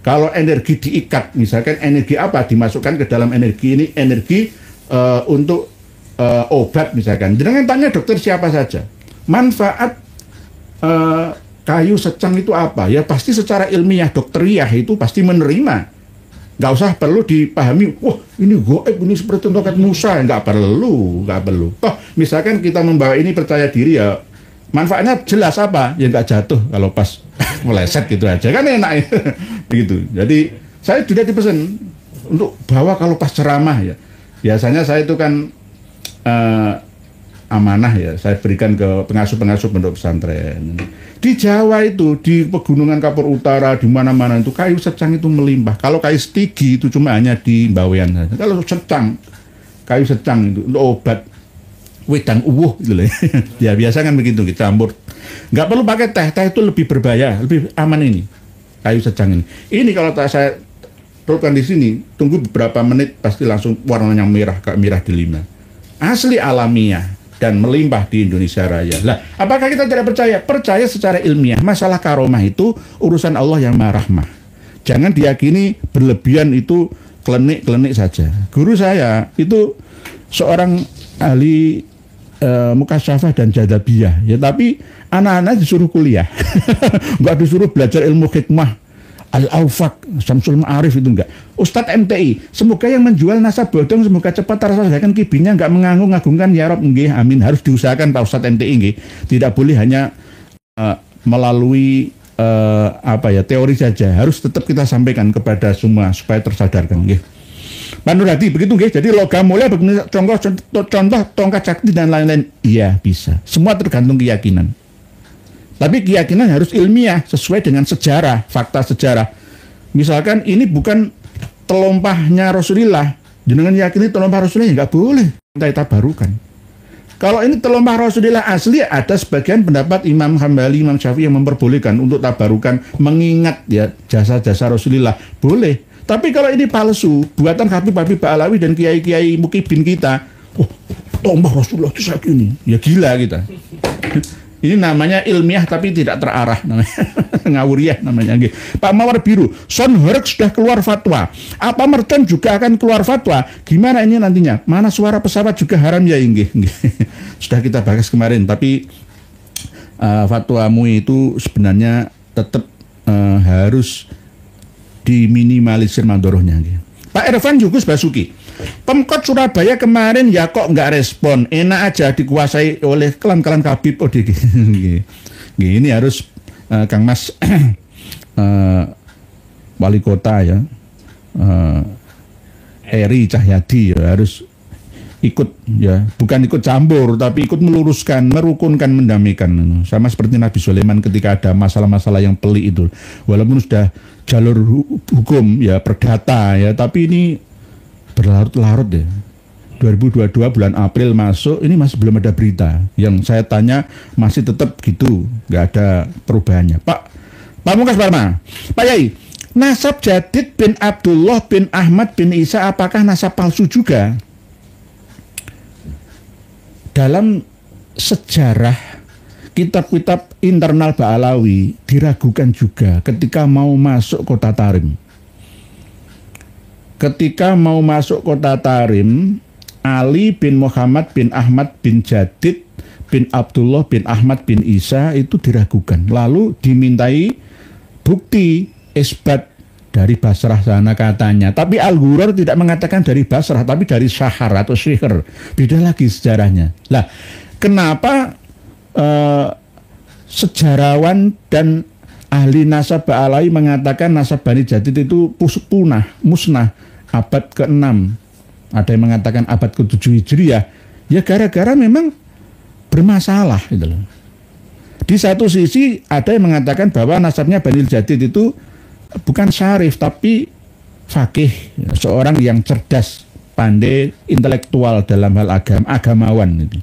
Speaker 1: Kalau energi diikat, misalkan energi apa dimasukkan ke dalam energi ini, energi untuk obat misalkan. Jangan tanya dokter siapa saja. Manfaat kayu secang itu apa? Ya pasti secara ilmiah, dokteriah itu pasti menerima. Nggak usah perlu dipahami, wah ini goib, ini seperti tongkat Musa. Nggak perlu. Toh, misalkan kita membawa ini percaya diri ya, manfaatnya jelas apa? Ya nggak jatuh kalau pas meleset gitu aja. Kan enak begitu. Jadi saya juga dipesan untuk bawa kalau pas ceramah ya. Biasanya saya itu kan amanah ya, saya berikan ke pengasuh-pengasuh pondok pesantren. Di Jawa itu, di pegunungan Kapur Utara, di mana-mana itu kayu secang itu melimpah. Kalau kayu setigi itu cuma hanya di Bawean saja. Kalau secang, kayu secang itu untuk obat wedang uwuh gitu loh. Ya biasa kan begitu, kita campur. Nggak perlu pakai teh itu lebih berbahaya, lebih aman ini. Kayu secang ini. Ini kalau saya taruhkan di sini, tunggu beberapa menit pasti langsung warnanya merah, kayak merah delima. Asli alamiah dan melimpah di Indonesia Raya. Lah, apakah kita tidak percaya? Percaya secara ilmiah. Masalah karomah itu urusan Allah yang Maha Rahmah. Jangan diyakini berlebihan itu klenik-klenik saja. Guru saya itu seorang ahli mukasyafah dan jadabiyah. Ya, tapi anak-anak disuruh kuliah. Enggak disuruh belajar ilmu hikmah. Al-Aufaq, Syamsul Ma'arif itu enggak. Ustadz MTI, semoga yang menjual nasab bodong semoga cepat terselesaikan kibinya, enggak mengangung-agungkan ya Rob, nggih, amin. Harus diusahakan Pak Ustadz MTI nggih. Tidak boleh hanya melalui teori saja. Harus tetap kita sampaikan kepada semua supaya tersadarkan nggih. Pak Nur Hadi begitu nggih. Jadi logam mulia contoh tongkat sakti dan lain-lain. Iya, bisa. Semua tergantung keyakinan. Tapi keyakinan harus ilmiah, sesuai dengan sejarah, fakta sejarah. Misalkan ini bukan telompahnya Rasulullah, jenengan yakini telompah Rasulullah ya nggak boleh kita tabarukan. Kalau ini telompah Rasulullah asli, ada sebagian pendapat Imam Hambali, Imam Syafi'i yang memperbolehkan untuk tabarukan, mengingat ya jasa-jasa Rasulullah, boleh. Tapi kalau ini palsu, buatan Habib Ba'alawi dan kiai-kiai mukibin kita, tombah Rasulullah itu saya gini, ya gila kita. Ini namanya ilmiah tapi tidak terarah, namanya ngawuriah namanya. Pak Mawar Biru, Son Horek sudah keluar fatwa. Apa Mercon juga akan keluar fatwa? Gimana ini nantinya? Mana suara pesawat juga haram ya, Inggih. Sudah kita bahas kemarin, tapi fatwa MUI itu sebenarnya tetap harus diminimalisir mandorohnya. Pak Irfan Jugus Basuki, Pemkot Surabaya kemarin ya kok nggak respon, enak aja dikuasai oleh klan-klan Habib ODG. Ini harus Kang Mas Wali Kota ya, Eri Cahyadi ya, harus ikut ya, bukan ikut campur tapi ikut meluruskan, merukunkan, mendamaikan. Sama seperti Nabi Sulaiman ketika ada masalah-masalah yang pelik itu, walaupun sudah jalur hukum ya, perdata ya, tapi ini berlarut-larut ya. 2022 bulan April masuk, ini masih belum ada berita. Yang saya tanya masih tetap gitu, nggak ada perubahannya. Pak Pamungkas Parma, Pak Yai, nasab Jadid bin Abdullah bin Ahmad bin Isa apakah nasab palsu juga? Dalam sejarah kitab-kitab internal Ba'alawi diragukan juga ketika mau masuk kota Tarim. Ketika mau masuk kota Tarim, Ali bin Muhammad bin Ahmad bin Jadid bin Abdullah bin Ahmad bin Isa itu diragukan. Lalu dimintai bukti isbat dari Basrah sana katanya. Tapi Al-Ghurrar tidak mengatakan dari Basrah, tapi dari Syahar atau Syihr. Beda lagi sejarahnya. Lah, kenapa sejarawan dan ahli nasab Ba'alawi mengatakan nasab Bani Jadid itu musnah abad ke-6. Ada yang mengatakan abad ke-7 Hijriah. Ya gara-gara memang bermasalah gitu loh. Di satu sisi ada yang mengatakan bahwa nasabnya Bani Jadid itu bukan syarif tapi fakih, seorang yang cerdas, pandai, intelektual dalam hal agamawan itu.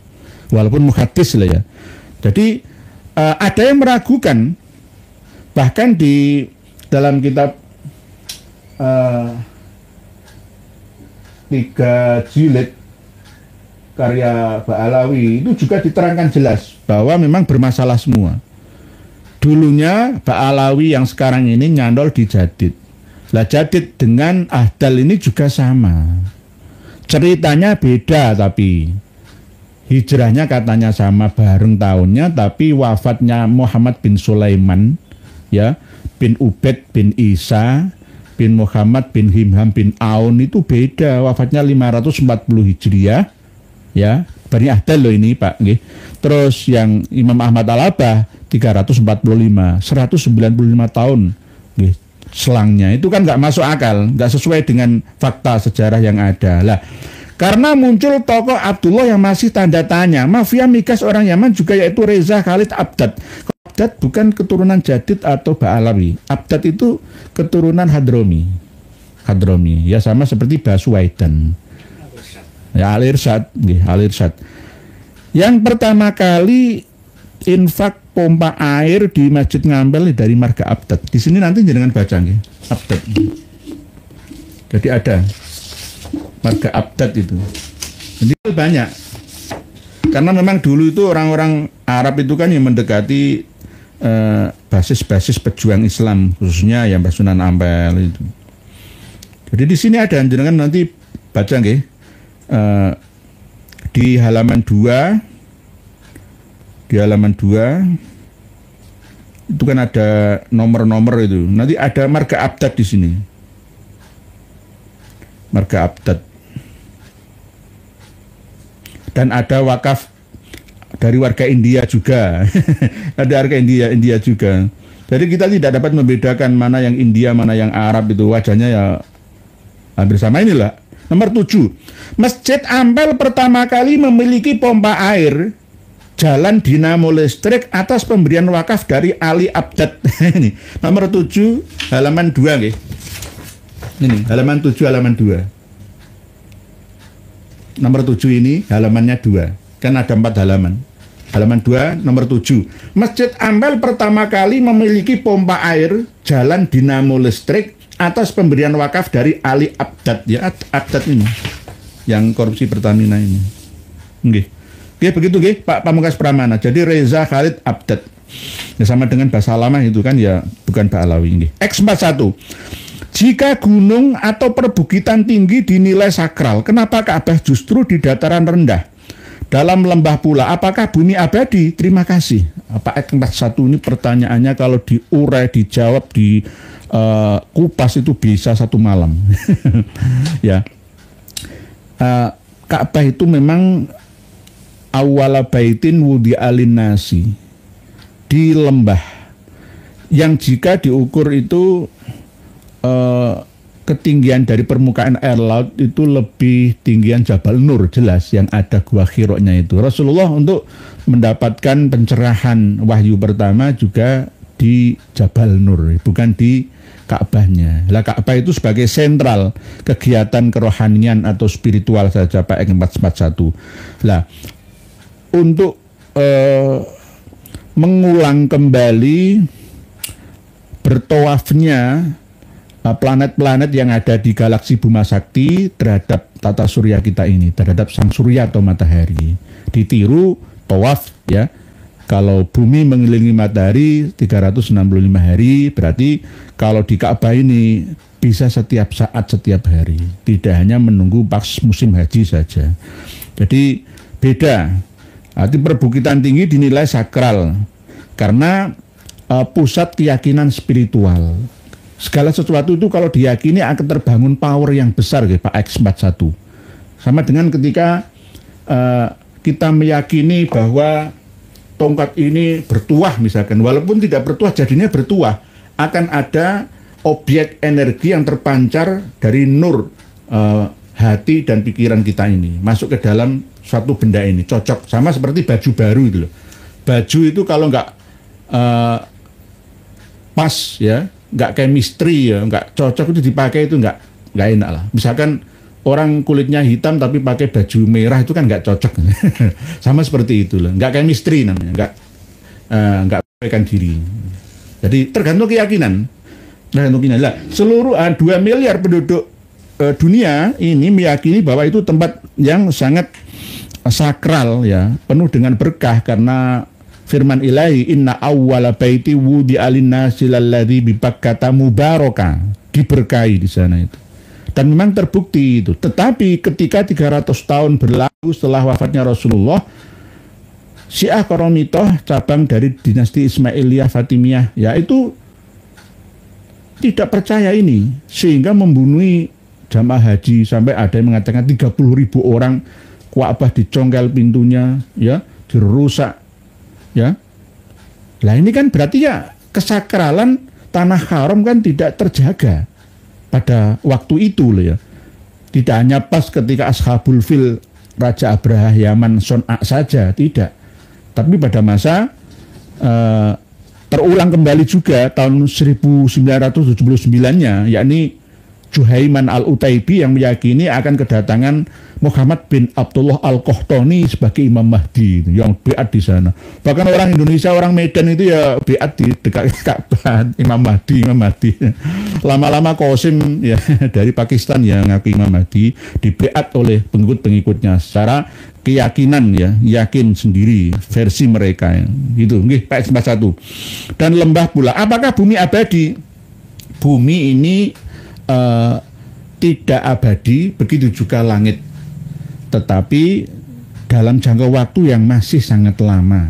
Speaker 1: Walaupun muhaddis lah ya. Jadi ada yang meragukan, bahkan di dalam kitab 3 jilid karya Ba'alawi itu juga diterangkan jelas bahwa memang bermasalah semua. Dulunya Ba'alawi yang sekarang ini nyandol di Jadid. Lah Jadid dengan Ahdal ini juga sama. Ceritanya beda tapi hijrahnya katanya sama bareng tahunnya, tapi wafatnya Muhammad bin Sulaiman ya, bin Ubaid bin Isa bin Muhammad bin Himham bin Aun itu beda, wafatnya 540 Hijriah ya. Bani Ahdal loh ini Pak nggih. Terus yang Imam Ahmad Al-Abah 345, 195 tahun nggih selangnya. Itu kan nggak masuk akal, nggak sesuai dengan fakta sejarah yang ada. Lah, karena muncul tokoh Abdullah yang masih tanda tanya, mafia migas orang Yaman juga yaitu Reza Khalid Abdad. Abdad bukan keturunan Jadid atau Ba'alawi. Abdad itu keturunan Hadromi. Ya sama seperti Baswaidan. Ya Al-Irsyad, Al-Irsyad. Yang pertama kali infak pompa air di Masjid Ngambel dari marga Abdad. Di sini nanti jangan baca nggih. Abdad. Jadi ada marga Abdad itu. Jadi banyak. Karena memang dulu itu orang-orang Arab itu kan yang mendekati basis-basis pejuang Islam, khususnya yang Mbah Sunan Ampel itu. Jadi di sini ada, jangan nanti baca nggih. Di halaman 2 itu kan ada nomor-nomor itu. Nanti ada marga Abdad di sini. Marga Abdad. Dan ada wakaf dari warga India juga. Ada warga India juga. Jadi kita tidak dapat membedakan mana yang India, mana yang Arab itu. Wajahnya ya hampir sama. Inilah nomor 7. Masjid Ampel pertama kali memiliki pompa air, jalan dinamo listrik atas pemberian wakaf dari Ali Abdad. Ini nomor 7 halaman 2 nggih. Ini halaman 7 halaman 2. Nomor 7 ini halamannya 2. Kan ada 4 halaman. Halaman 2 nomor 7. Masjid Ampel pertama kali memiliki pompa air, jalan dinamo listrik atas pemberian wakaf dari Ali Abdad. Ya Abdad ini yang korupsi Pertamina ini. Nggih. Nggih begitu nggih Pak Pamungkas Pramana. Jadi Reza Khalid Abdad. Ya sama dengan bahasa lama itu kan ya bukan Ba'alawi nggih. X41. Jika gunung atau perbukitan tinggi dinilai sakral, kenapa Ka'bah justru di dataran rendah? Dalam lembah pula, apakah bumi abadi? Terima kasih. Pak Ek 41 ini pertanyaannya kalau diurai, dijawab, di kupas itu bisa 1 malam. Ya, Ka'bah itu memang awwala baitin wudi'a linnasi, di lembah yang jika diukur itu ketinggian dari permukaan air laut itu lebih tinggian Jabal Nur, jelas yang ada Gua Hiroknya itu. Rasulullah untuk mendapatkan pencerahan wahyu pertama juga di Jabal Nur, bukan di Ka'bahnya. Lah Ka'bah itu sebagai sentral kegiatan kerohanian atau spiritual saja Pak Ek 441. Lah untuk mengulang kembali bertawafnya planet-planet yang ada di galaksi Bima Sakti terhadap tata surya kita ini, terhadap sang surya atau matahari. Ditiru tawaf ya. Kalau bumi mengelilingi matahari 365 hari, berarti kalau di Ka'bah ini bisa setiap saat, setiap hari. Tidak hanya menunggu pas musim haji saja. Jadi beda. Arti perbukitan tinggi dinilai sakral karena pusat keyakinan spiritual. Segala sesuatu itu kalau diyakini akan terbangun power yang besar gitu, Pak X41. Sama dengan ketika kita meyakini bahwa tongkat ini bertuah misalkan, walaupun tidak bertuah jadinya bertuah, akan ada objek energi yang terpancar dari nur hati dan pikiran kita ini masuk ke dalam suatu benda ini, cocok. Sama seperti baju baru itu loh. Baju itu kalau nggak pas ya, nggak chemistry ya, nggak cocok itu dipakai itu nggak enak lah. Misalkan orang kulitnya hitam tapi pakai baju merah itu kan nggak cocok. Sama seperti itu loh, nggak chemistry namanya, nggak pegang diri. Jadi tergantung keyakinan. Lah, seluruh 2 miliar penduduk dunia ini meyakini bahwa itu tempat yang sangat sakral ya, penuh dengan berkah karena firman ilahi, inna awwala baiti wudi'a linnasi lalladzi bi Bakkata mubaraka, diberkahi di sana itu. Dan memang terbukti itu. Tetapi ketika 300 tahun berlalu setelah wafatnya Rasulullah, Syiah Qaromitoh cabang dari dinasti Ismailiyah Fatimiyah yaitu tidak percaya ini sehingga membunuh jamaah haji sampai ada yang mengatakan 30.000 orang, Ka'bah dicongkel pintunya ya, dirusak. Ya, lah ini kan berarti ya kesakralan tanah haram kan tidak terjaga pada waktu itu loh ya. Tidak hanya pas ketika Ashabul Fil Raja Abraha Yaman Son'a saja, tidak. Tapi pada masa terulang kembali juga tahun 1979-nya, yakni Juhaiman Al-Utaibi yang meyakini akan kedatangan Muhammad bin Abdullah Al-Qahtani sebagai Imam Mahdi yang beat di sana. Bahkan orang Indonesia, orang Medan itu ya beat di dekat Ka'bah, Imam Mahdi. Lama-lama Qasim ya dari Pakistan yang ngaku Imam Mahdi dibeat oleh pengikut-pengikutnya secara keyakinan ya, yakin sendiri versi mereka ya. Gitu nggih Pak X41. Dan lembah pula, apakah bumi abadi? Bumi ini tidak abadi, begitu juga langit. Tetapi dalam jangka waktu yang masih sangat lama.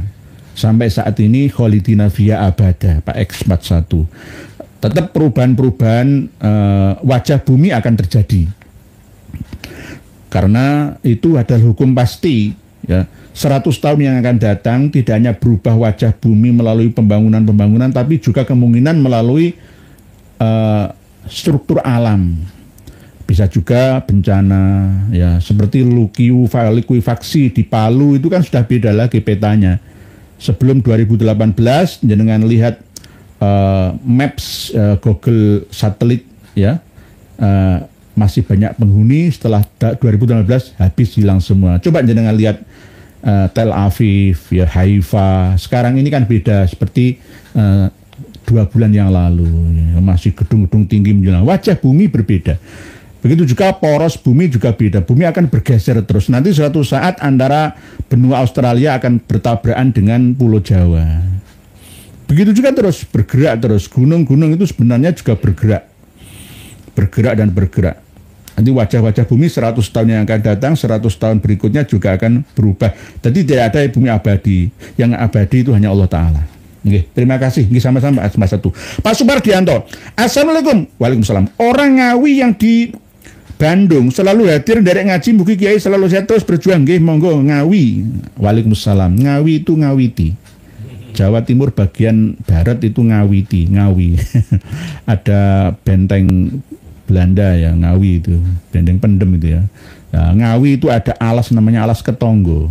Speaker 1: Sampai saat ini kholidina fiha abada, Pak X41. Tetap perubahan-perubahan wajah bumi akan terjadi. Karena itu adalah hukum pasti. Ya. 100 tahun yang akan datang tidak hanya berubah wajah bumi melalui pembangunan-pembangunan, tapi juga kemungkinan melalui struktur alam. Bisa juga bencana ya, seperti likuifaksi di Palu itu kan sudah beda lagi petanya. Sebelum 2018 jangan lihat maps Google satelit ya, masih banyak penghuni, setelah 2018 habis hilang semua. Coba jangan lihat Tel Aviv ya, Haifa. Sekarang ini kan beda, seperti 2 bulan yang lalu ya, masih gedung-gedung tinggi menjulang. Wajah bumi berbeda. Begitu juga poros bumi juga beda. Bumi akan bergeser terus. Nanti suatu saat antara benua Australia akan bertabrakan dengan Pulau Jawa. Begitu juga terus bergerak terus. Gunung-gunung itu sebenarnya juga bergerak dan bergerak. Nanti wajah-wajah bumi 100 tahun yang akan datang, 100 tahun berikutnya juga akan berubah. Jadi tidak ada bumi abadi. Yang abadi itu hanya Allah Ta'ala. Oke, terima kasih. Ini sama-sama Mas satu. Pak Supardianto. Assalamualaikum. Waalaikumsalam. Orang Ngawi yang di Bandung selalu hadir dari ngaji, mugi kiai selalu sehat terus berjuang. Nggih, monggo Ngawi. Waalaikumsalam. Ngawi itu ngawiti. Jawa Timur bagian barat itu ngawiti, Ngawi. Ada benteng Belanda ya, Ngawi itu, benteng pendem itu ya. Nah, Ngawi itu ada alas namanya alas Ketonggo.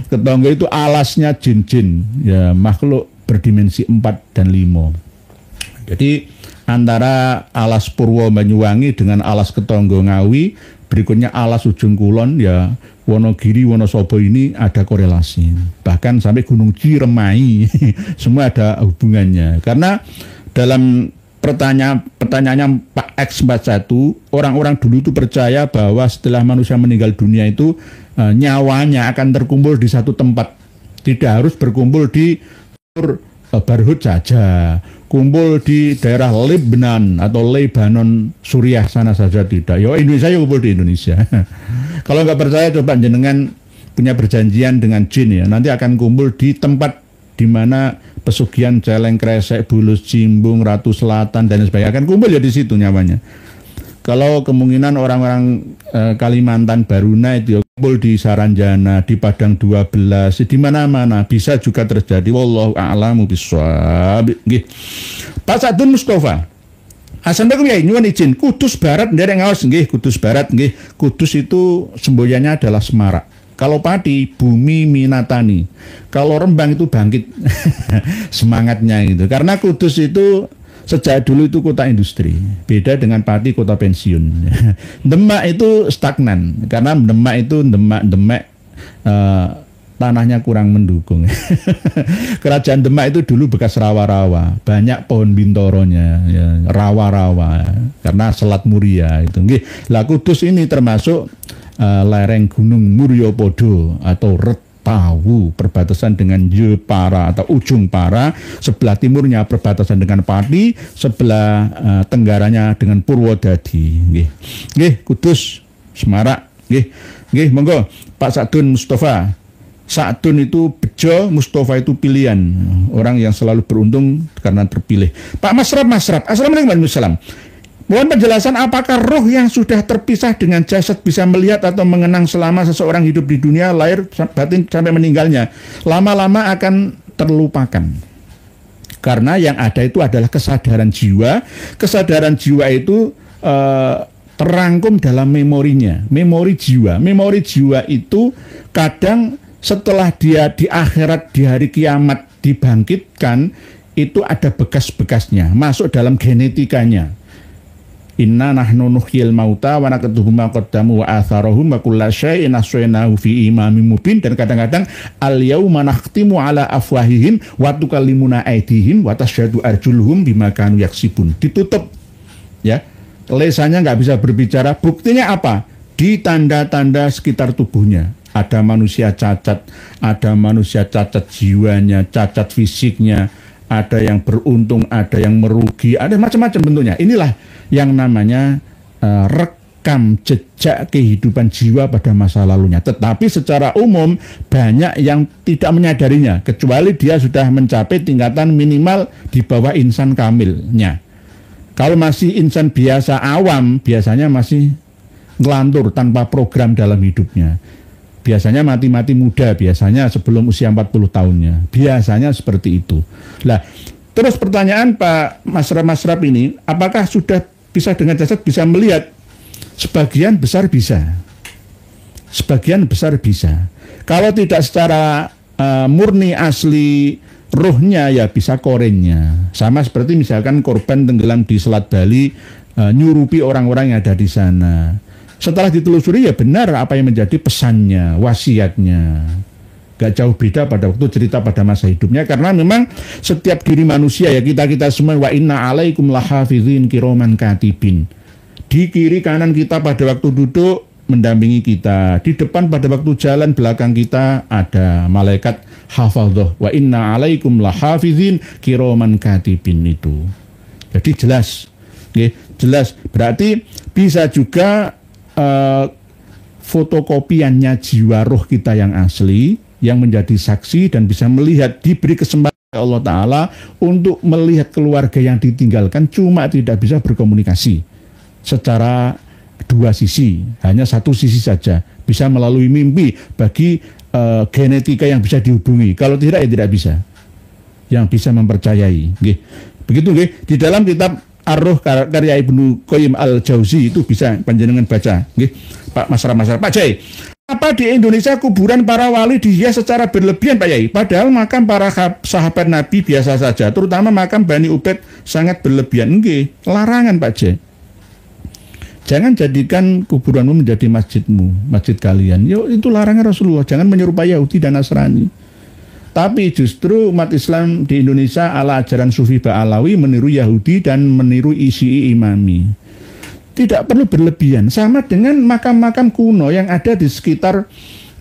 Speaker 1: Ketonggo itu alasnya jin-jin, ya makhluk berdimensi 4 dan 5. Jadi antara alas Purwo Banyuwangi dengan alas Ketonggo Ngawi, berikutnya alas Ujung Kulon ya Wonogiri, Wonosobo ini ada korelasi. Bahkan sampai Gunung Ciremai semua ada hubungannya. Karena dalam pertanyaannya Pak X41, orang-orang dulu itu percaya bahwa setelah manusia meninggal dunia itu nyawanya akan terkumpul di satu tempat. Tidak harus berkumpul di Barhut saja, kumpul di daerah Lebanon atau Lebanon Suriah sana saja tidak. Ya Indonesia ya kumpul di Indonesia. Kalau nggak percaya coba jenengan punya perjanjian dengan jin ya, nanti akan kumpul di tempat di mana pesugihan Celeng Kresek, Bulus Cimbung, Ratu Selatan dan sebagainya akan kumpul ya di situ nyawanya. Kalau kemungkinan orang-orang Kalimantan Baruna itu ya, kumpul di Saranjana, di Padang 12, di mana-mana bisa juga terjadi. Wallahu a'lamu bishawab. Nggih. Pak Sadun Mustafa. Assalamualaikum ya, nyuwun izin. Kudus Barat nderek ngaos nggih, Kudus Barat nggih. Kudus itu semboyannya adalah Semarak. Kalau Pati, Bumi Minatani. Kalau Rembang itu bangkit semangatnya gitu. Karena Kudus itu sejak dulu itu kota industri. Beda dengan Pati, kota pensiun. Demak itu stagnan. Karena Demak itu Demak tanahnya kurang mendukung. Kerajaan Demak itu dulu bekas rawa-rawa. Banyak pohon bintoronya, ya, rawa-rawa. Karena Selat Muria itu. Lah Kudus ini termasuk lereng Gunung Muryopodo atau Retawu, perbatasan dengan Jepara atau Ujung Para, sebelah timurnya perbatasan dengan Pati, sebelah tenggaranya dengan Purwodadi. Nggih, Kudus, Semarak. Nggih, monggo Pak Sadun Mustafa. Sadun itu bejo, Mustafa itu pilihan. Orang yang selalu beruntung karena terpilih. Pak Masrab. Assalamualaikum warahmatullahi wabarakatuh. Mohon penjelasan apakah roh yang sudah terpisah dengan jasad bisa melihat atau mengenang selama seseorang hidup di dunia, lahir batin sampai meninggalnya. Lama-lama akan terlupakan. Karena yang ada itu adalah kesadaran jiwa. Kesadaran jiwa itu terangkum dalam memorinya. Memori jiwa. Memori jiwa itu kadang setelah dia di akhirat, di hari kiamat dibangkitkan, itu ada bekas-bekasnya. Masuk dalam genetikanya. Inna nahnu nuhyil mauta wa naktubu ma qaddamu wa atharahum wa kullu syai'in ahsaynahu fi imamin mubin. Dan kadang-kadang al yauma nakhtimu ala afwahihim wa tukallimuna aydihim wa tashhadu arjuluhum bima kanu yaksibun. Ditutup ya. Lesannya nggak bisa berbicara. Buktinya apa? Di tanda-tanda sekitar tubuhnya. Ada manusia cacat jiwanya, cacat fisiknya, ada yang beruntung, ada yang merugi, ada macam-macam bentuknya. Inilah yang namanya rekam jejak kehidupan jiwa pada masa lalunya. Tetapi secara umum banyak yang tidak menyadarinya, kecuali dia sudah mencapai tingkatan minimal di bawah insan kamilnya. Kalau masih insan biasa awam, biasanya masih ngelantur tanpa program dalam hidupnya. Biasanya mati-mati muda, biasanya sebelum usia 40 tahunnya. Biasanya seperti itu. Lah, terus pertanyaan Pak Masrab ini, apakah sudah bisa dengan jasad bisa melihat? Sebagian besar bisa. Sebagian besar bisa. Kalau tidak secara murni asli ruhnya, ya bisa korennya. Sama seperti misalkan korban tenggelam di Selat Bali, nyurupi orang-orang yang ada di sana. Setelah ditelusuri ya benar apa yang menjadi pesannya, wasiatnya. Gak jauh beda pada waktu cerita pada masa hidupnya, karena memang setiap diri manusia ya, kita semua, wa inna alaikum lahafizin kiroman katibin. Di kiri kanan kita pada waktu duduk mendampingi kita, di depan pada waktu jalan belakang kita ada malaikat hafadhah. Wa inna alaikum lahafizin kiroman katibin itu. Jadi jelas. Okay. Jelas, berarti bisa juga fotokopiannya jiwa roh kita yang asli, yang menjadi saksi dan bisa melihat, diberi kesempatan Allah Ta'ala untuk melihat keluarga yang ditinggalkan, cuma tidak bisa berkomunikasi secara dua sisi, hanya satu sisi saja, bisa melalui mimpi bagi genetika yang bisa dihubungi, kalau tidak ya tidak bisa, yang bisa mempercayai. Begitu di dalam kitab Ar-Ruh karya Ibnu Qayyim Al-Jauzi itu bisa panjenengan baca. Pak Masyarakat, Pak Jai, apa di Indonesia kuburan para wali dihias secara berlebihan Pak Yai? Padahal makam para sahabat Nabi biasa saja, terutama makam Bani Ubaid sangat berlebihan. Larangan Pak Jai. Jangan jadikan kuburanmu menjadi masjidmu, masjid kalian. Itu larangan Rasulullah. Jangan menyerupai Yahudi dan Nasrani. Tapi justru umat Islam di Indonesia ala ajaran Sufi Ba'alawi meniru Yahudi dan meniru Syi'i Imami. Tidak perlu berlebihan. Sama dengan makam-makam kuno yang ada di sekitar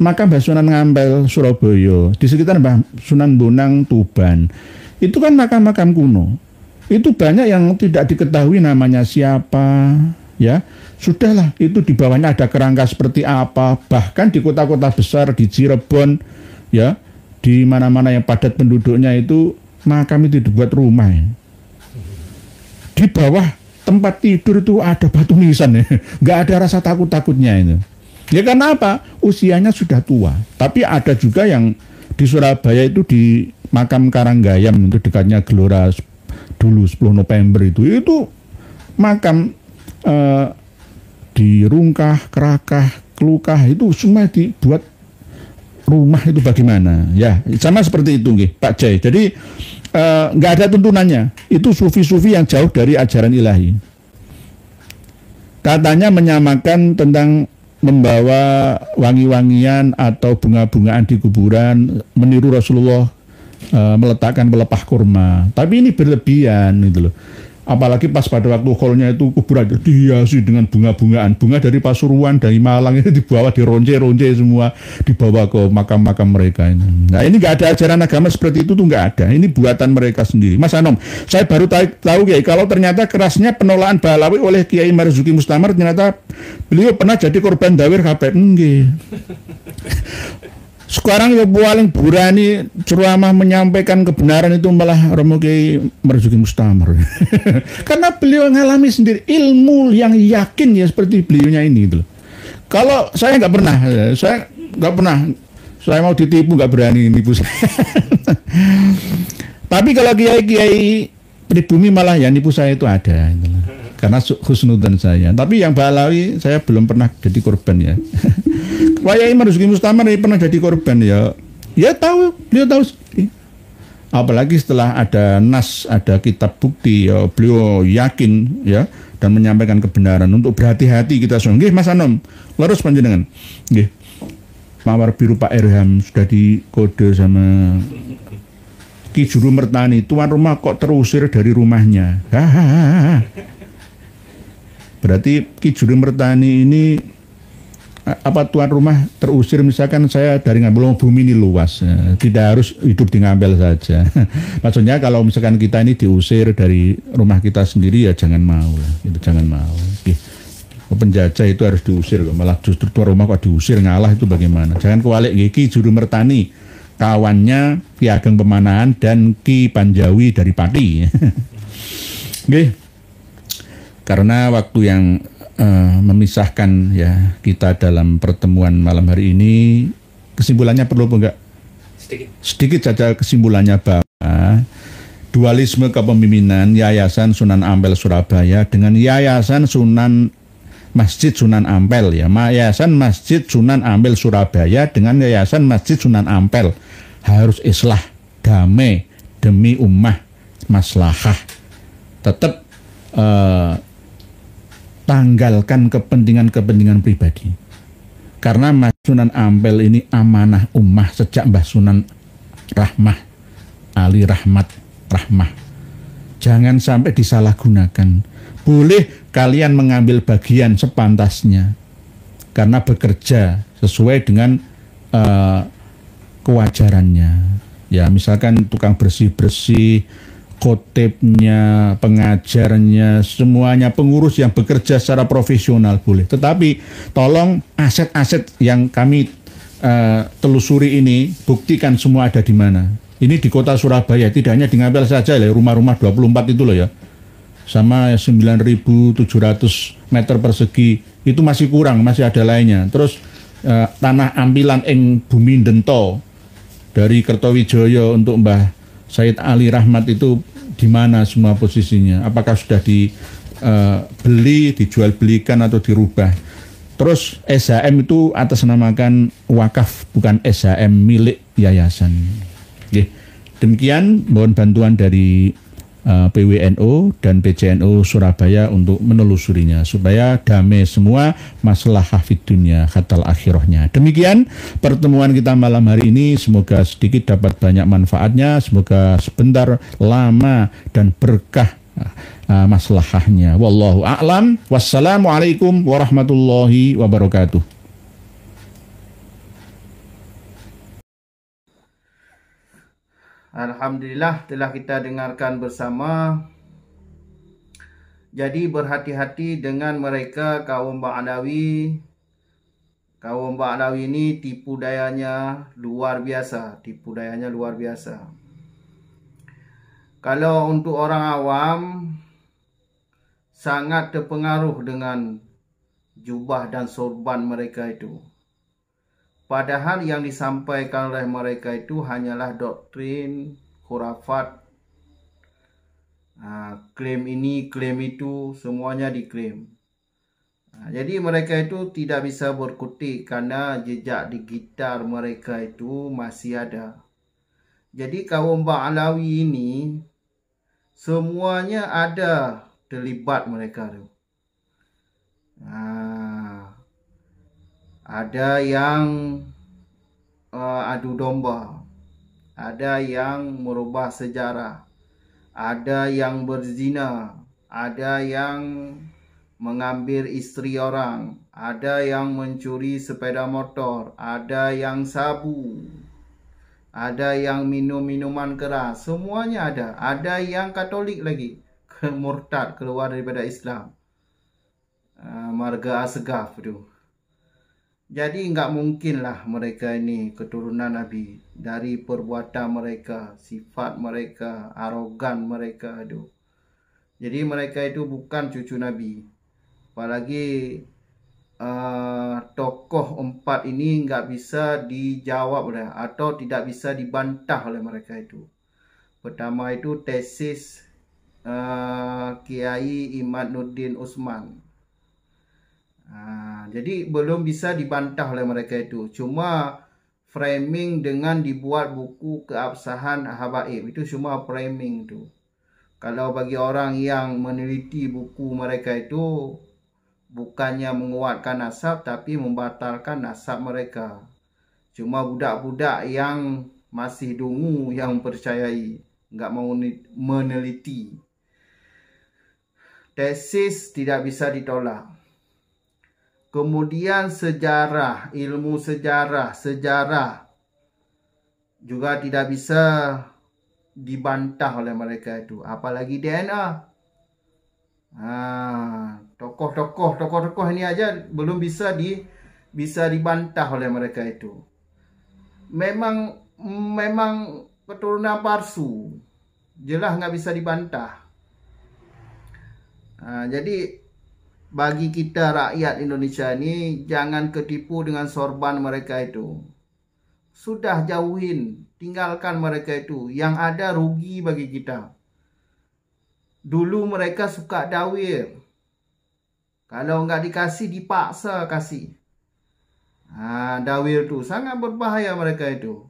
Speaker 1: makam Mbah Sunan Ngampel Surabaya, di sekitar Mbah Sunan Bonang Tuban. Itu kan makam-makam kuno. Itu banyak yang tidak diketahui namanya siapa, ya. Sudahlah, itu di bawahnya ada kerangka seperti apa. Bahkan di kota-kota besar, di Cirebon, ya, di mana-mana yang padat penduduknya itu makam itu dibuat rumah. Ya. Di bawah tempat tidur itu ada batu nisan, ya. Nggak ada rasa takut-takutnya itu. Ya karena apa? Usianya sudah tua. Tapi ada juga yang di Surabaya itu di makam Karanggayam itu dekatnya Gelora dulu 10 November itu makam di Rungkah, Kerakah, Kelukah itu semua dibuat rumah. Itu bagaimana? Ya sama seperti itu Pak Jai. Jadi nggak ada tuntunannya. Itu sufi-sufi yang jauh dari ajaran ilahi. Katanya menyamakan tentang membawa wangi-wangian atau bunga-bungaan di kuburan, meniru Rasulullah meletakkan pelepah kurma. Tapi ini berlebihan gitu loh. Apalagi pas pada waktu kholnya itu kuburan dihiasi dengan bunga-bungaan. Bunga dari Pasuruan, dari Malang itu dibawa, dironce-ronce semua, dibawa ke makam-makam mereka ini. Nah ini nggak ada ajaran agama seperti itu tuh nggak ada. Ini buatan mereka sendiri. Mas Anom, saya baru tahu Kiai, kalau ternyata kerasnya penolakan Ba'alawi oleh Kiai Marzuki Mustamar, ternyata beliau pernah jadi korban dawir KPM. Sekarang yang paling berani ceramah menyampaikan kebenaran itu malah Romo Kiai Marzuki Mustamar. Karena beliau mengalami sendiri ilmu yang yakin ya seperti beliaunya ini gitu. Kalau saya nggak pernah, saya mau ditipu nggak berani nipu. Tapi kalau kiai-kiai pribumi malah ya nipu saya itu ada. Gitu. Karena husnudzan saya. Tapi yang Ba'alawi saya belum pernah jadi korban ya. Kiai Marzuki Mustamar ini pernah jadi korban ya. Ya tahu, beliau tahu. Apalagi setelah ada nas, ada kitab bukti ya, beliau yakin ya dan menyampaikan kebenaran. Untuk berhati-hati kita semua. Nggih Mas Anom, leres panjenengan. Nggih. Mawar biru Pak Irham sudah dikode sama Ki Juru Mertani, tuan rumah kok terusir dari rumahnya. Berarti Ki Juru Mertani ini apa tuan rumah terusir, misalkan saya dari Ngampel, bumi ini luas, tidak harus hidup di Ngampel saja. Maksudnya kalau misalkan kita ini diusir dari rumah kita sendiri ya jangan mau lah, itu jangan mau. Penjajah itu harus diusir, malah justru tuan rumah kok diusir, ngalah itu bagaimana? Jangan kewalik. Ki Juru Mertani kawannya Ki Ageng Pemanahan dan Ki Panjawi dari Pati. Karena waktu yang memisahkan ya kita dalam pertemuan malam hari ini, kesimpulannya perlu apa enggak? Sedikit saja kesimpulannya bahwa dualisme kepemimpinan Yayasan Sunan Ampel Surabaya dengan Yayasan Masjid Sunan Ampel ya, Yayasan Masjid Sunan Ampel Surabaya dengan Yayasan Masjid Sunan Ampel harus islah, damai demi ummah, maslahah. Tetap tanggalkan kepentingan-kepentingan pribadi. Karena Mas Sunan Ampel ini amanah ummah sejak Mbah Sunan Rahmah, Ali Rahmat Rahmah. Jangan sampai disalahgunakan. Boleh kalian mengambil bagian sepantasnya karena bekerja sesuai dengan kewajarannya. Ya, misalkan tukang bersih-bersih, khotibnya, pengajarnya, semuanya pengurus yang bekerja secara profesional boleh. Tetapi tolong aset-aset yang kami telusuri ini buktikan semua ada di mana. Ini di kota Surabaya, tidak hanya di Ngapel saja ya, rumah-rumah 24 itu loh ya. Sama 9.700 meter persegi itu masih kurang, masih ada lainnya. Terus tanah ampilan ing Bumi Dento dari Kertowijoyo untuk Mbah Said Ali Rahmat itu di mana semua posisinya? Apakah sudah dibeli, dijual belikan atau dirubah? Terus SHM itu atasnamakan wakaf, bukan SHM milik yayasan. Oke. Demikian mohon bantuan dari PWNO dan PCNO Surabaya untuk menelusurinya supaya damai semua masalah hafid dunia khatal akhirahnya. Demikian pertemuan kita malam hari ini, semoga sedikit dapat banyak manfaatnya, semoga sebentar, lama dan berkah maslahahnya. Wallahu a'lam. Wassalamualaikum warahmatullahi wabarakatuh.
Speaker 2: Alhamdulillah telah kita dengarkan bersama. Jadi berhati-hati dengan mereka kaum Ba'alawi. Kaum Ba'alawi ini tipu dayanya luar biasa. Tipu dayanya luar biasa. Kalau untuk orang awam, sangat terpengaruh dengan jubah dan sorban mereka itu. Padahal yang disampaikan oleh mereka itu hanyalah doktrin, khurafat, klaim ini, klaim itu, semuanya diklaim. Jadi mereka itu tidak bisa berkutik karena jejak digital mereka itu masih ada. Jadi kaum Ba'alawi ini semuanya ada terlibat mereka tu. Ada yang adu domba, ada yang merubah sejarah, ada yang berzina, ada yang mengambil isteri orang, ada yang mencuri sepeda motor, ada yang sabu, ada yang minum minuman keras, semuanya ada. Ada yang Katolik lagi, murtad, keluar daripada Islam, marga asgaf tu. Jadi enggak mungkinlah mereka ini keturunan Nabi. Dari perbuatan mereka, sifat mereka, arogan mereka itu. Jadi mereka itu bukan cucu Nabi. Apalagi tokoh empat ini enggak bisa dijawab oleh, atau tidak bisa dibantah oleh mereka itu. Pertama itu tesis Kiai Imaduddin Utsman. Jadi belum bisa dibantah oleh mereka itu. Cuma framing dengan dibuat buku keabsahan habaib. Itu cuma framing tu. Kalau bagi orang yang meneliti buku mereka itu, bukannya menguatkan nasab tapi membatalkan nasab mereka. Cuma budak-budak yang masih dungu yang percayai, enggak mau meneliti. Tesis tidak bisa ditolak. Kemudian sejarah, ilmu sejarah juga tidak bisa dibantah oleh mereka itu. Apalagi DNA. Tokoh-tokoh ini aja belum bisa dibantah oleh mereka itu. Memang keturunan palsu. Jelas nggak bisa dibantah. Jadi bagi kita rakyat Indonesia ini, jangan ketipu dengan sorban mereka itu. Sudah jauhin, tinggalkan mereka itu. Yang ada rugi bagi kita. Dulu mereka suka dawir. Kalau enggak dikasih, dipaksa kasih. Dawir tu sangat berbahaya mereka itu.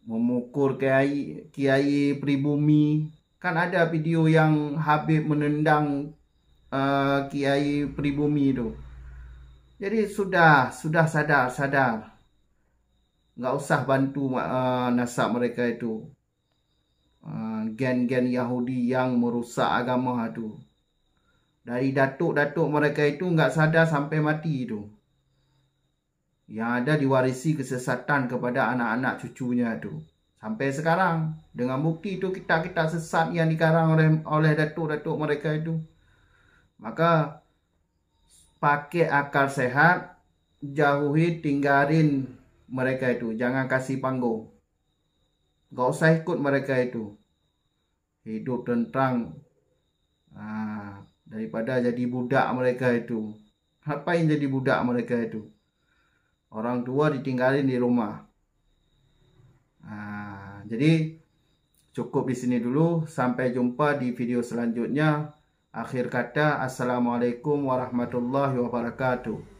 Speaker 2: Memukul kiai pribumi. Kan ada video yang Habib menendang kiai pribumi itu. Jadi sudah sadar. Enggak usah bantu nasab mereka itu. Gen-gen Yahudi yang merusak agama itu. Dari datuk-datuk mereka itu enggak sadar sampai mati itu. Yang ada diwarisi kesesatan kepada anak-anak cucunya itu. Sampai sekarang dengan bukti itu kitab-kitab sesat yang dikarang oleh datuk-datuk mereka itu. Maka pakai akal sehat, jauhi, tinggalin mereka itu, jangan kasih panggung. Gak usah ikut mereka itu. Hidup tentang daripada jadi budak mereka itu. Ngapain jadi budak mereka itu? Orang tua ditinggalin di rumah. Jadi cukup di sini dulu. Sampai jumpa di video selanjutnya. Akhir kata, Assalamualaikum warahmatullahi wabarakatuh.